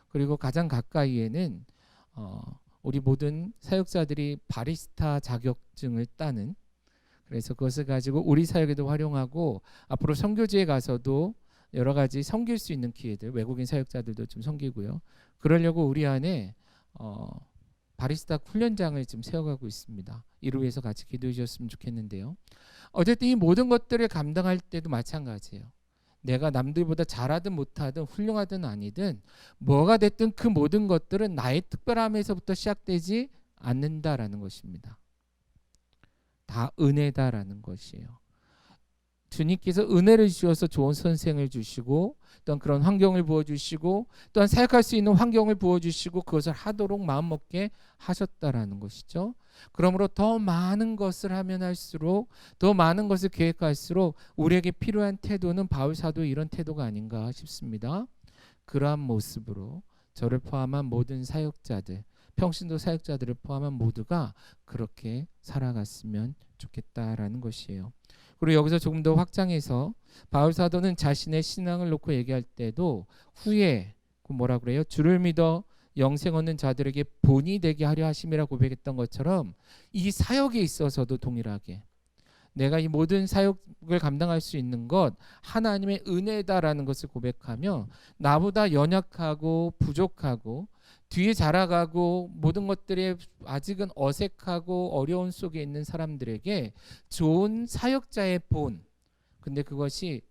Speaker 2: 그리고 가장 가까이에는 우리 모든 사역자들이 바리스타 자격증을 따는, 그래서 그것을 가지고 우리 사역에도 활용하고 앞으로 선교지에 가서도 여러 가지 섬길 수 있는 기회들, 외국인 사역자들도 좀 섬기고요. 그러려고 우리 안에 바리스타 훈련장을 지금 세워가고 있습니다. 이를 위해서 같이 기도해 주셨으면 좋겠는데요. 어쨌든 이 모든 것들을 감당할 때도 마찬가지예요. 내가 남들보다 잘하든 못하든 훌륭하든 아니든 뭐가 됐든 그 모든 것들은 나의 특별함에서부터 시작되지 않는다라는 것입니다. 다 은혜다라는 것이에요. 주님께서 은혜를 주셔서 좋은 선생을 주시고 또한 그런 환경을 부어주시고 또한 사역할 수 있는 환경을 부어주시고 그것을 하도록 마음먹게 하셨다라는 것이죠. 그러므로 더 많은 것을 하면 할수록, 더 많은 것을 계획할수록 우리에게 필요한 태도는 바울 사도의 이런 태도가 아닌가 싶습니다. 그러한 모습으로 저를 포함한 모든 사역자들, 평신도 사역자들을 포함한 모두가 그렇게 살아갔으면 좋겠다라는 것이에요. 그리고 여기서 조금 더 확장해서 바울 사도는 자신의 신앙을 놓고 얘기할 때도 후에 뭐라 그래요? 주를 믿어 영생 얻는 자들에게 본이 되게 하려 하심이라 고백했던 것처럼 이 사역에 있어서도 동일하게 내가 이 모든 사역을 감당할 수 있는 것 하나님의 은혜다라는 것을 고백하며 나보다 연약하고 부족하고 뒤에 자라가고 모든 것들이 아직은 어색하고 어려운 속에 있는 사람들에게 좋은 사역자의 본, 근데 그것이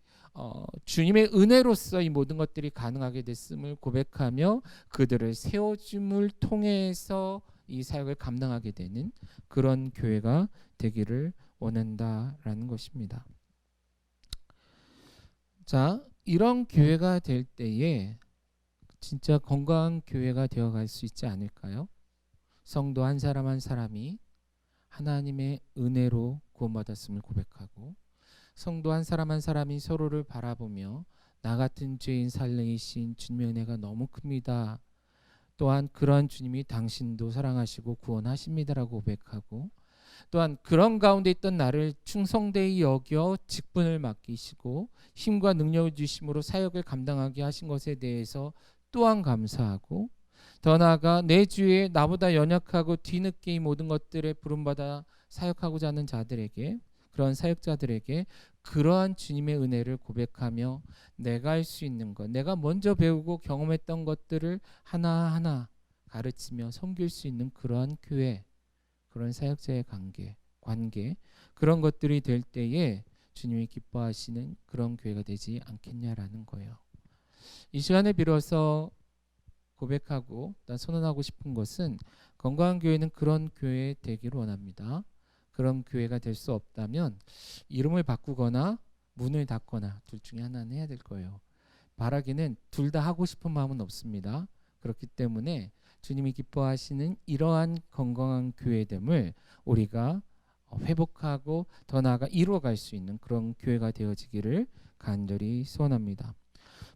Speaker 2: 주님의 은혜로서 이 모든 것들이 가능하게 됐음을 고백하며 그들을 세워줌을 통해서 이 사역을 감당하게 되는 그런 교회가 되기를 원한다라는 것입니다. 자, 이런 교회가 될 때에 진짜 건강한 교회가 되어갈 수 있지 않을까요? 성도 한 사람 한 사람이 하나님의 은혜로 구원받았음을 고백하고 성도 한 사람 한 사람이 서로를 바라보며 나 같은 죄인 살리신 주님의 은혜가 너무 큽니다. 또한 그런 주님이 당신도 사랑하시고 구원하십니다라고 고백하고 또한 그런 가운데 있던 나를 충성되이 여겨 직분을 맡기시고 힘과 능력을 주심으로 사역을 감당하게 하신 것에 대해서 또한 감사하고 더 나아가 내 주위에 나보다 연약하고 뒤늦게 이 모든 것들에 부름받아 사역하고자 하는 자들에게 그런 사역자들에게 그러한 주님의 은혜를 고백하며 내가 할 수 있는 것 내가 먼저 배우고 경험했던 것들을 하나하나 가르치며 섬길 수 있는 그러한 교회 그런 사역자의 관계 그런 것들이 될 때에 주님이 기뻐하시는 그런 교회가 되지 않겠냐라는 거예요. 이 시간에 빌어서 고백하고 선언하고 싶은 것은 건강한 교회는 그런 교회 되기를 원합니다. 그런 교회가 될 수 없다면 이름을 바꾸거나 문을 닫거나 둘 중에 하나는 해야 될 거예요. 바라기는 둘 다 하고 싶은 마음은 없습니다. 그렇기 때문에 주님이 기뻐하시는 이러한 건강한 교회됨을 우리가 회복하고 더 나아가 이루어갈 수 있는 그런 교회가 되어지기를 간절히 소원합니다.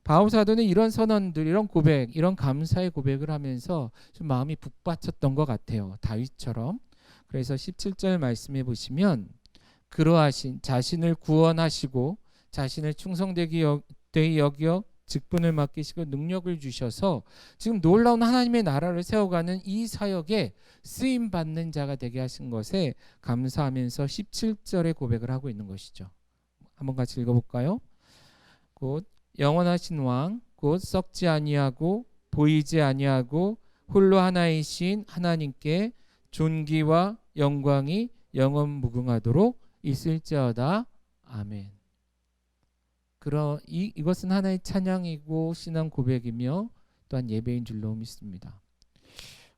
Speaker 2: 바울 사도는 이런 선언들, 이런 고백, 이런 감사의 고백을 하면서 좀 마음이 북받쳤던 것 같아요. 다윗처럼. 그래서 17절 말씀해 보시면 그러하신 자신을 구원하시고 자신을 충성되게 여겨 직분을 맡기시고 능력을 주셔서 지금 놀라운 하나님의 나라를 세워가는 이 사역에 쓰임 받는 자가 되게 하신 것에 감사하면서 17절에 고백을 하고 있는 것이죠. 한번 같이 읽어볼까요? 곧 영원하신 왕, 곧 썩지 아니하고 보이지 아니하고 홀로 하나이신 하나님께 존귀와 영광이 영원 무궁하도록 있을지어다. 아멘. 이것은 하나의 찬양이고 신앙 고백이며 또한 예배인 줄로 믿습니다.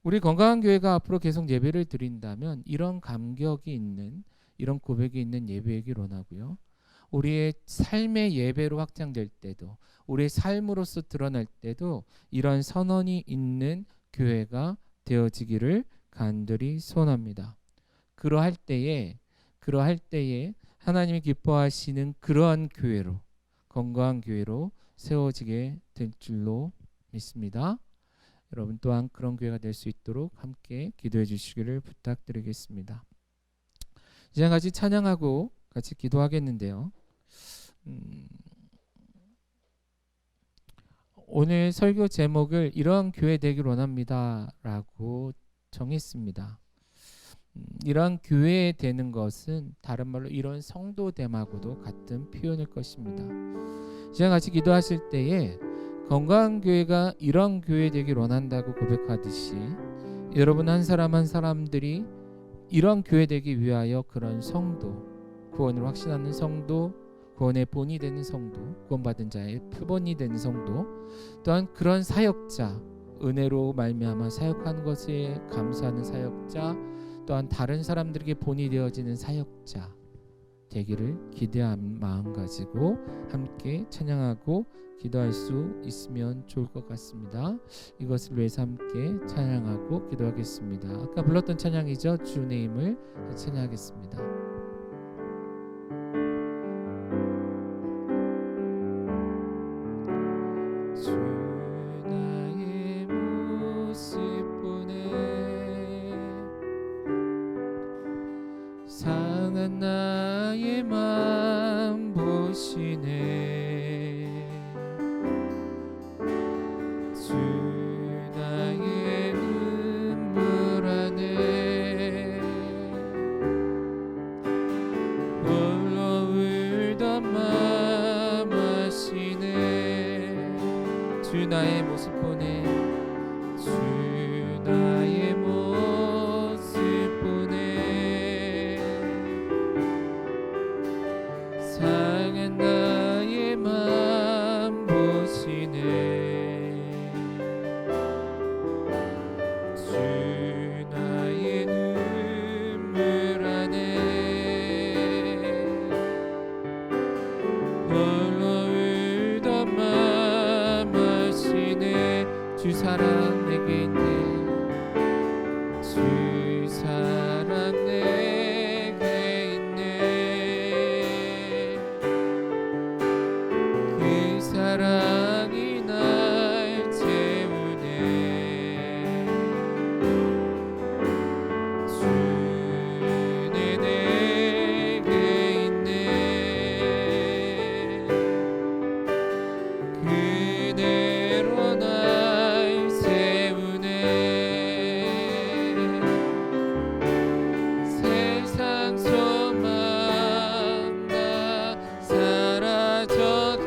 Speaker 2: 우리 건강한 교회가 앞으로 계속 예배를 드린다면 이런 감격이 있는 이런 고백이 있는 예배이길 원하고요. 우리의 삶의 예배로 확장될 때도 우리의 삶으로서 드러날 때도 이런 선언이 있는 교회가 되어지기를 간절히 소원합니다. 그러할 때에 하나님이 기뻐하시는 그러한 교회로 건강한 교회로 세워지게 될 줄로 믿습니다. 여러분 또한 그런 교회가 될 수 있도록 함께 기도해 주시기를 부탁드리겠습니다. 이제 같이 찬양하고 같이 기도하겠는데요. 오늘 설교 제목을 이러한 교회 되길 원합니다 라고 정했습니다. 이러한 교회 되는 것은 다른 말로 이런 성도됨하고도 같은 표현일 것입니다. 이제 같이 기도하실 때에 건강한 교회가 이런 교회 되길 원한다고 고백하듯이 여러분 한 사람 한 사람들이 이런 교회 되기 위하여 그런 성도, 구원을 확신하는 성도, 구원의 본이 되는 성도, 구원받은 자의 표본이 되는 성도, 또한 그런 사역자, 은혜로 말미암아 사역하는 것에 감사하는 사역자, 또한 다른 사람들에게 본이 되어지는 사역자 되기를 기대한 마음 가지고 함께 찬양하고 기도할 수 있으면 좋을 것 같습니다. 이것을 위해서 함께 찬양하고 기도하겠습니다. 아까 불렀던 찬양이죠. 주의 이름을 찬양하겠습니다. 주 나의 모습 보내 주 나의 눈물 안에 홀로 울던 맘 하시네. 주 나의 모습 보네. 주 나의 모습 보네. 상한 나의 맘 보시네. 주 나의 눈물 안에 홀로 울던 맘 하시네. 주 사랑 내게 있네. 주 사랑 내게 있네. 그 사랑이 날 채우네. 주 내게 있네. 그대로 날 세우네. 세상 소망 다 사라져가도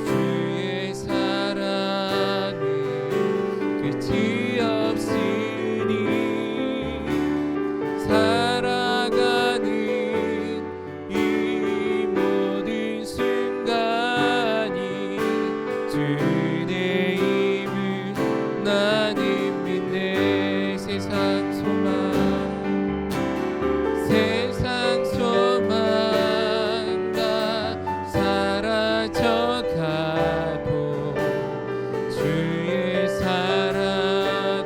Speaker 2: 주의 사랑은 끝이 없으니 살아가는 이 모든 순간이 주의 힘을 나는 믿네. 세상 소망 다 사라져가도 주의 사랑은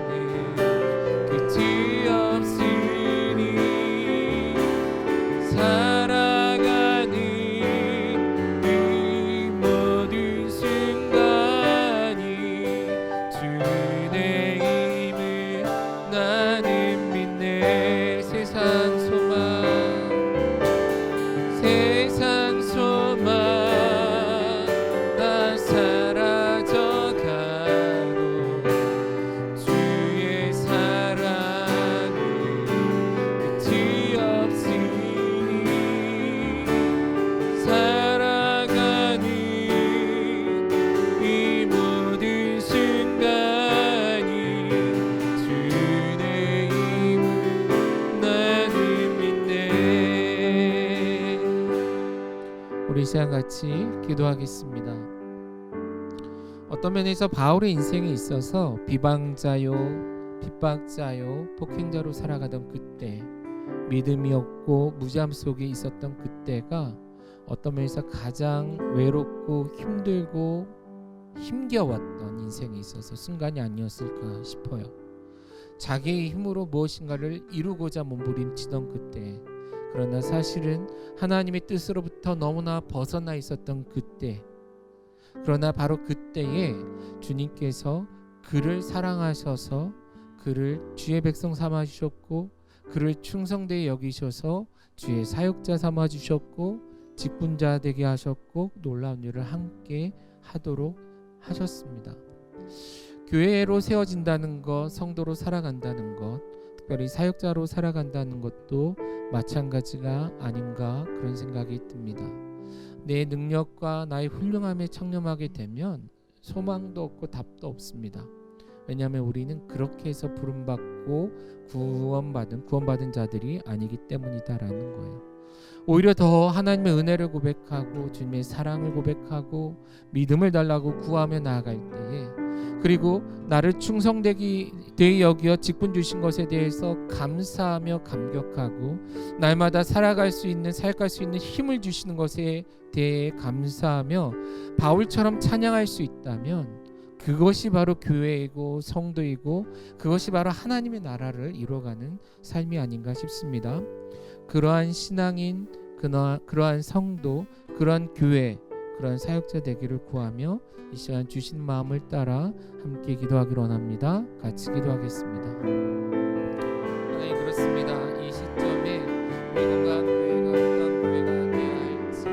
Speaker 2: 끝이 없으니 살아가는 이 모든 순간이 주의 힘을 나는 믿네. 세상 소망 다 사라져가도 주의 사랑은 끝이 없으니 살아가는 이 모든 순간이 주의 힘을 나는 믿네. 우리 이 시간 같이 기도하겠습니다. 어떤 면에서 바울의 인생에 있어서 비방자요, 핍박자요, 폭행자로 살아가던 그때, 믿음이 없고 무지함 속에 있었던 그때가 어떤 면에서 가장 외롭고 힘들고 힘겨웠던 인생에 있어서 순간이 아니었을까 싶어요. 자기의 힘으로 무엇인가를 이루고자 몸부림치던 그때, 그러나 사실은 하나님의 뜻으로부터 너무나 벗어나 있었던 그때, 그러나 바로 그때에 주님께서 그를 사랑하셔서 그를 주의 백성 삼아 주셨고, 그를 충성되이 여기셔서 주의 사역자 삼아 주셨고, 직분자 되게 하셨고, 놀라운 일을 함께 하도록 하셨습니다. 교회로 세워진다는 것, 성도로 살아간다는 것, 특별히 사역자로 살아간다는 것도 마찬가지가 아닌가 그런 생각이 듭니다. 내 능력과 나의 훌륭함에 청렴하게 되면 소망도 없고 답도 없습니다. 왜냐하면 우리는 그렇게 해서 부름받고 구원받은 자들이 아니기 때문이다라는 거예요. 오히려 더 하나님의 은혜를 고백하고 주님의 사랑을 고백하고 믿음을 달라고 구하며 나아갈 때에, 그리고 나를 충성되게 여기어 직분 주신 것에 대해서 감사하며 감격하고 날마다 살아갈 수 있는 사역할 수 있는 힘을 주시는 것에 대해 감사하며 바울처럼 찬양할 수 있다면 그것이 바로 교회이고 성도이고 그것이 바로 하나님의 나라를 이루어가는 삶이 아닌가 싶습니다. 그러한 신앙인, 그러한 성도, 그러한 교회, 그러한 사역자 되기를 구하며 이 시간 주신 마음을 따라 함께 기도하기를 원합니다. 같이 기도하겠습니다. 하나님, 그렇습니다. 이 시점에 우리 건강교회가 어떤 교회가 되어야 할지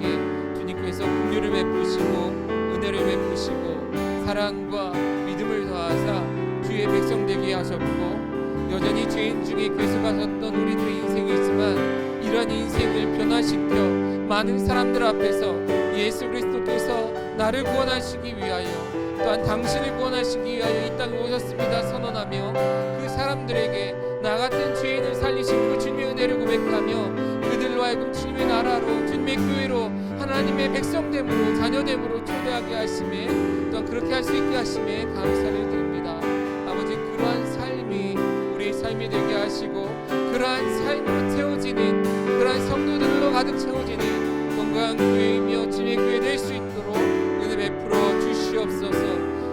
Speaker 2: 사람들에게 주님께서 긍휼을 베푸시고 은혜를 베푸시고 사랑과 믿음을 더하사 주의 백성 되게 하셨고, 여전히 죄인 중에 계속하셨던 우리들의 인생이지만 이런 인생을 변화시켜 많은 사람들 앞에서 예수 그리스도께서 나를 구원하시기 위하여, 또한 당신을 구원하시기 위하여 이 땅에 오셨습니다 선언하며 그 사람들에게 나 같은 죄인을 살리신 그 주님의 은혜를 고백하며 그들로 하여금 주님의 나라로, 주님의 교회로, 하나님의 백성됨으로, 자녀됨으로 초대하게 하심에, 또한 그렇게 할 수 있게 하심에 감사를 드립니다. 아버지, 그러한 삶이 우리의 삶이 되게 하시고 그러한 삶으로 채워지는, 그러한 성도들로 가득 채워지는 건강한 교회이며 주님의 교회 될 수 있도록 은혜 베풀어 주시옵소서.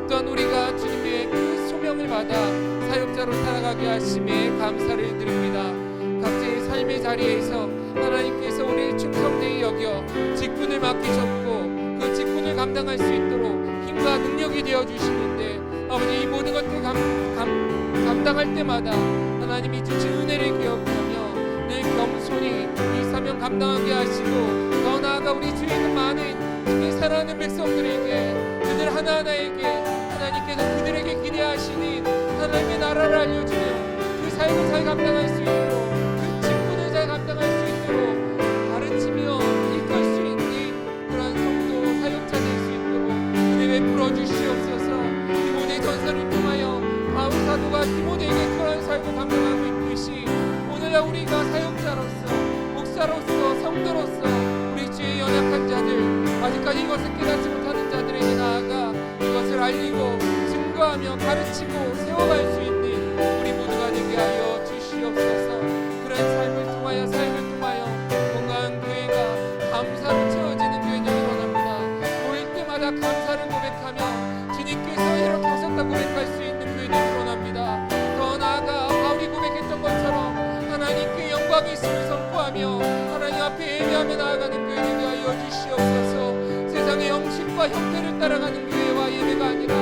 Speaker 2: 또한 우리가 주님의 그 소명을 받아 사역자로 살아가게 하심에 감사를 드립니다. 각자의 삶의 자리에서 하나님께서 우리를 충성되이 여겨 직분을 맡기셨고 그 직분을 감당할 수 있도록 힘과 능력이 되어 주시는데, 아버지, 이 모든 것들 감당할 때마다 하나님이 주신 은혜를 기억하며 늘 겸손히 이 사명 감당하게 하시고, 더 나아가 우리 주위에 있는 많은 주님 사랑하는 백성들에게, 그들 하나하나에게 하나님께서 그들에게 기대하시는 하나님의 나라를 알려주며 그 사역을 잘 감당할 수 있도록, 그 직분을 잘 감당할 수 있도록 가르치며 이끌 수 있는 그런 성도 사역자 될 수 있도록 은혜 베풀어 주시옵소서. 디모데 전서를 통하여 바울 사도가 디모데에게 그런 사역을 감당하고 있듯이 오늘날 우리가 사역자로서, 목사로서, 성도로서 우리 주의 연약한 자들, 아직까지 이것을 깨닫지 못하는 자들에게 나아가 이것을 알리고 증거하며 가르치고 세워갈 수 있는 우리 모두가 되게 하여 주시옵소서. 그런 삶을 통하여, 삶을 통하여 건강한 교회가 감사로 채워지는 교회 되길 원합니다. 모일 때마다 감사를 고백하며 주님께서 이렇게 하셨다 고백할 수 있는 교회 되길 원합니다. 더 나아가 바울이 고백했던 것처럼 하나님께 영광이 있음을 선포하며 하나님 앞에 예배하며 나아가는 교회 되게 하여 주시옵소서. 세상의 형식과 형태를 따라가는 교회와 예배가 아니라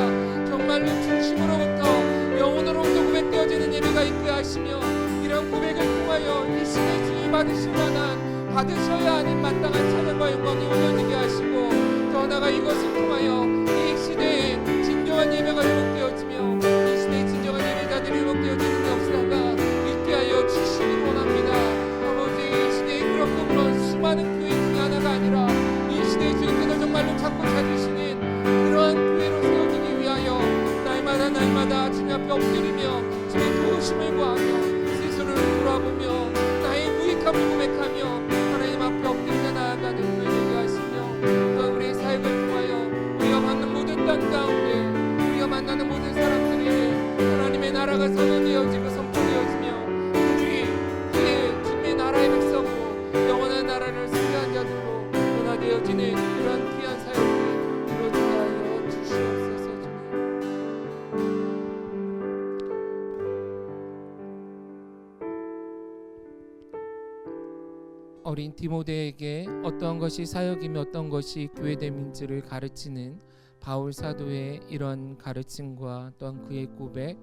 Speaker 2: 정말로 중심으로부터 영혼으로부터 고백되어지는 예배가 있게 하시며, 이런 고백을 통하여 이 시대에 주님 받으실 만한, 받으셔야 하는 마땅한 찬양과 영광이 올려지게 하시고, 더 나아가 이것을 통하여 이 시대에 진정한 예배가 회복되어지며 이 시대에 진정한 예배자들이 회복되어지는 역사가 있게 하여 주시기 원합니다. 아버지, 이 시대에 그런 수많은 교회 중에 하나가 아니라 이 시대에 주님께서 정말로 찾고 찾으시는 그러한 교회로 세워지기 위하여 날마다 주님 앞에 엎드리며 주님의 도우심을 구하며 스스로를 돌아보며 나의 무익함을 고백하며 하나님 앞에 엎드려 나아가는 교회 되게 하시며, 또한 우리의 사역을 통하여 우리가 만난 모든 땅 가운데, 우리가 만나는 모든 사람들에게 하나님의 나라가 선언되어지고 선포되어지며 그들이 주님의 나라의 백성으로 영원한 나라를 승리한 자들로 변화되어지는 그런 귀한 사역을 이루어지게 하여 주시옵소서. 어린 디모데에게 어떠한 것이 사역이며 어떤 것이 교회됨인지를 가르치는 바울 사도의 이런 가르침과 또한 그의 고백,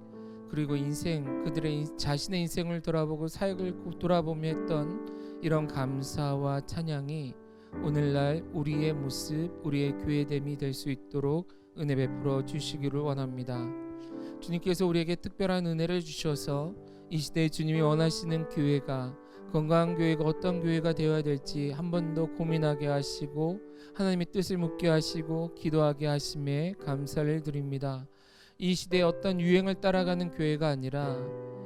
Speaker 2: 그리고 인생, 그들의 자신의 인생을 돌아보고 사역을 돌아보며 했던 이런 감사와 찬양이 오늘날 우리의 모습, 우리의 교회됨이 될 수 있도록 은혜 베풀어 주시기를 원합니다. 주님께서 우리에게 특별한 은혜를 주셔서 이 시대에 주님이 원하시는 교회가, 건강한 교회가 어떤 교회가 되어야 될지 한 번 더 고민하게 하시고 하나님의 뜻을 묻게 하시고 기도하게 하심에 감사를 드립니다. 이 시대에 어떤 유행을 따라가는 교회가 아니라,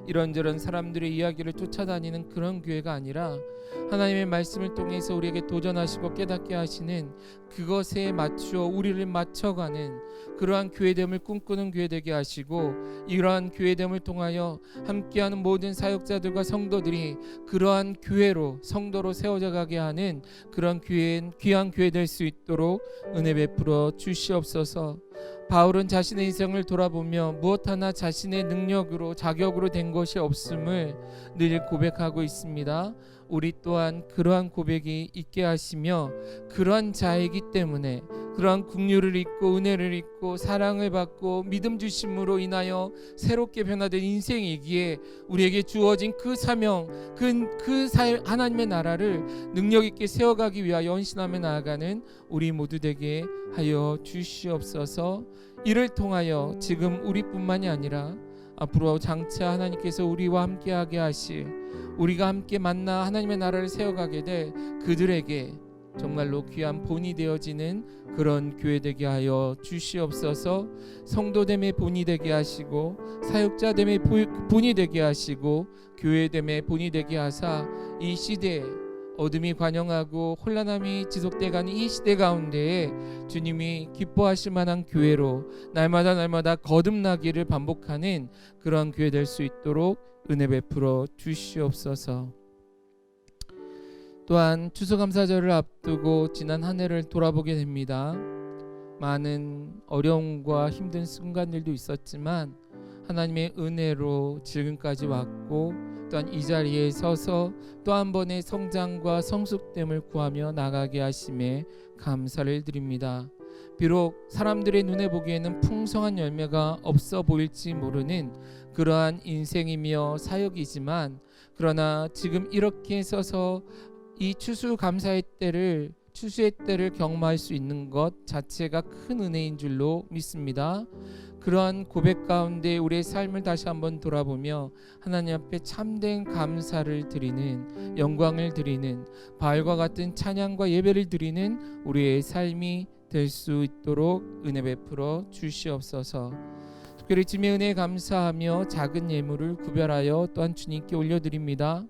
Speaker 2: 이런저런 사람들의 이야기를 쫓아다니는 그런 교회가 아니라, 하나님의 말씀을 통해서 우리에게 도전하시고 깨닫게 하시는, 그것에 맞추어 우리를 맞춰가는 그러한 교회됨을 꿈꾸는 교회 되게 하시고, 이러한 교회됨을 통하여 함께하는 모든 사역자들과 성도들이 그러한 교회로, 성도로 세워져 가게 하는 그런 귀한 교회 될 수 있도록 은혜 베풀어 주시옵소서. 바울은 자신의 인생을 돌아보며 무엇 하나 자신의 능력으로, 자격으로 된 것이 없음을 늘 고백하고 있습니다. 우리 또한 그러한 고백이 있게 하시며, 그러한 자이기 때문에 그러한 긍휼을 잊고 은혜를 잊고 사랑을 받고 믿음 주심으로 인하여 새롭게 변화된 인생이기에 우리에게 주어진 그 사명, 하나님의 나라를 능력 있게 세워가기 위하여 헌신하며 나아가는 우리 모두 되게 하여 주시옵소서. 이를 통하여 지금 우리뿐만이 아니라 앞으로 장차 하나님께서 우리와 함께하게 하실, 우리가 함께 만나 하나님의 나라를 세워가게 될 그들에게 정말로 귀한 본이 되어지는 그런 교회 되게 하여 주시옵소서. 성도됨의 본이 되게 하시고 사역자됨의 본이 되게 하시고 교회됨의 본이 되게 하사 이 시대에 어둠이 관영하고 혼란함이 지속돼가는 이 시대 가운데에 주님이 기뻐하실 만한 교회로 날마다 거듭나기를 반복하는 그런 교회 될 수 있도록 은혜 베풀어 주시옵소서. 또한 추수감사절을 앞두고 지난 한 해를 돌아보게 됩니다. 많은 어려움과 힘든 순간들도 있었지만 하나님의 은혜로 지금까지 왔고, 또한 이 자리에 서서 또 한 번의 성장과 성숙됨을 구하며 나가게 하심에 감사를 드립니다. 비록 사람들의 눈에 보기에는 풍성한 열매가 없어 보일지 모르는 그러한 인생이며 사역이지만, 그러나 지금 이렇게 서서 이 추수의 때를 경험할 수 있는 것 자체가 큰 은혜인 줄로 믿습니다. 그러한 고백 가운데 우리의 삶을 다시 한번 돌아보며 하나님 앞에 참된 감사를 드리는, 영광을 드리는, 바알과 같은 찬양과 예배를 드리는 우리의 삶이 될 수 있도록 은혜 베풀어 주시옵소서. 특별히 주님의 은혜에 감사하며 작은 예물을 구별하여 또한 주님께 올려드립니다.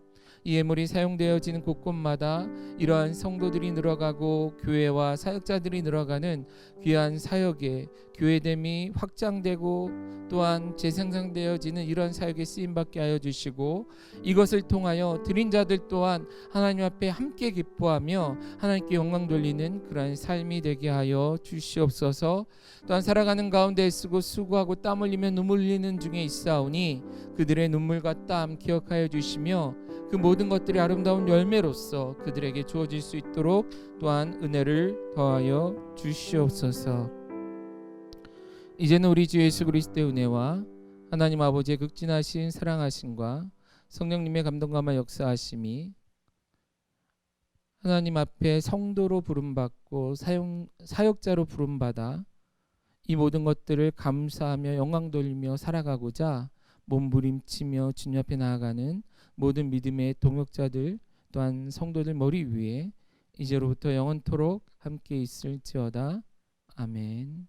Speaker 2: 이 예물이 사용되어지는 곳곳마다 이러한 성도들이 늘어가고 교회와 사역자들이 늘어가는 귀한 사역에 교회됨이 확장되고 또한 재생산되어지는 이러한 사역에 쓰임받게 하여 주시고, 이것을 통하여 드린 자들 또한 하나님 앞에 함께 기뻐하며 하나님께 영광 돌리는 그러한 삶이 되게 하여 주시옵소서. 또한 살아가는 가운데 애쓰고 수고하고 땀 흘리며 눈물 흘리는 중에 있사오니 그들의 눈물과 땀 기억하여 주시며 그 모든 것들이 아름다운 열매로서 그들에게 주어질 수 있도록 또한 은혜를 더하여 주시옵소서. 이제는 우리 주 예수 그리스도의 은혜와 하나님 아버지의 극진하신 사랑하심과 성령님의 감동감화 역사하심이 하나님 앞에 성도로 부름받고 사역자로 부름받아 이 모든 것들을 감사하며 영광 돌리며 살아가고자 몸부림치며 주님 앞에 나아가는 모든 믿음의 동역자들 또한 성도들 머리 위에 이제로부터 영원토록 함께 있을지어다. 아멘.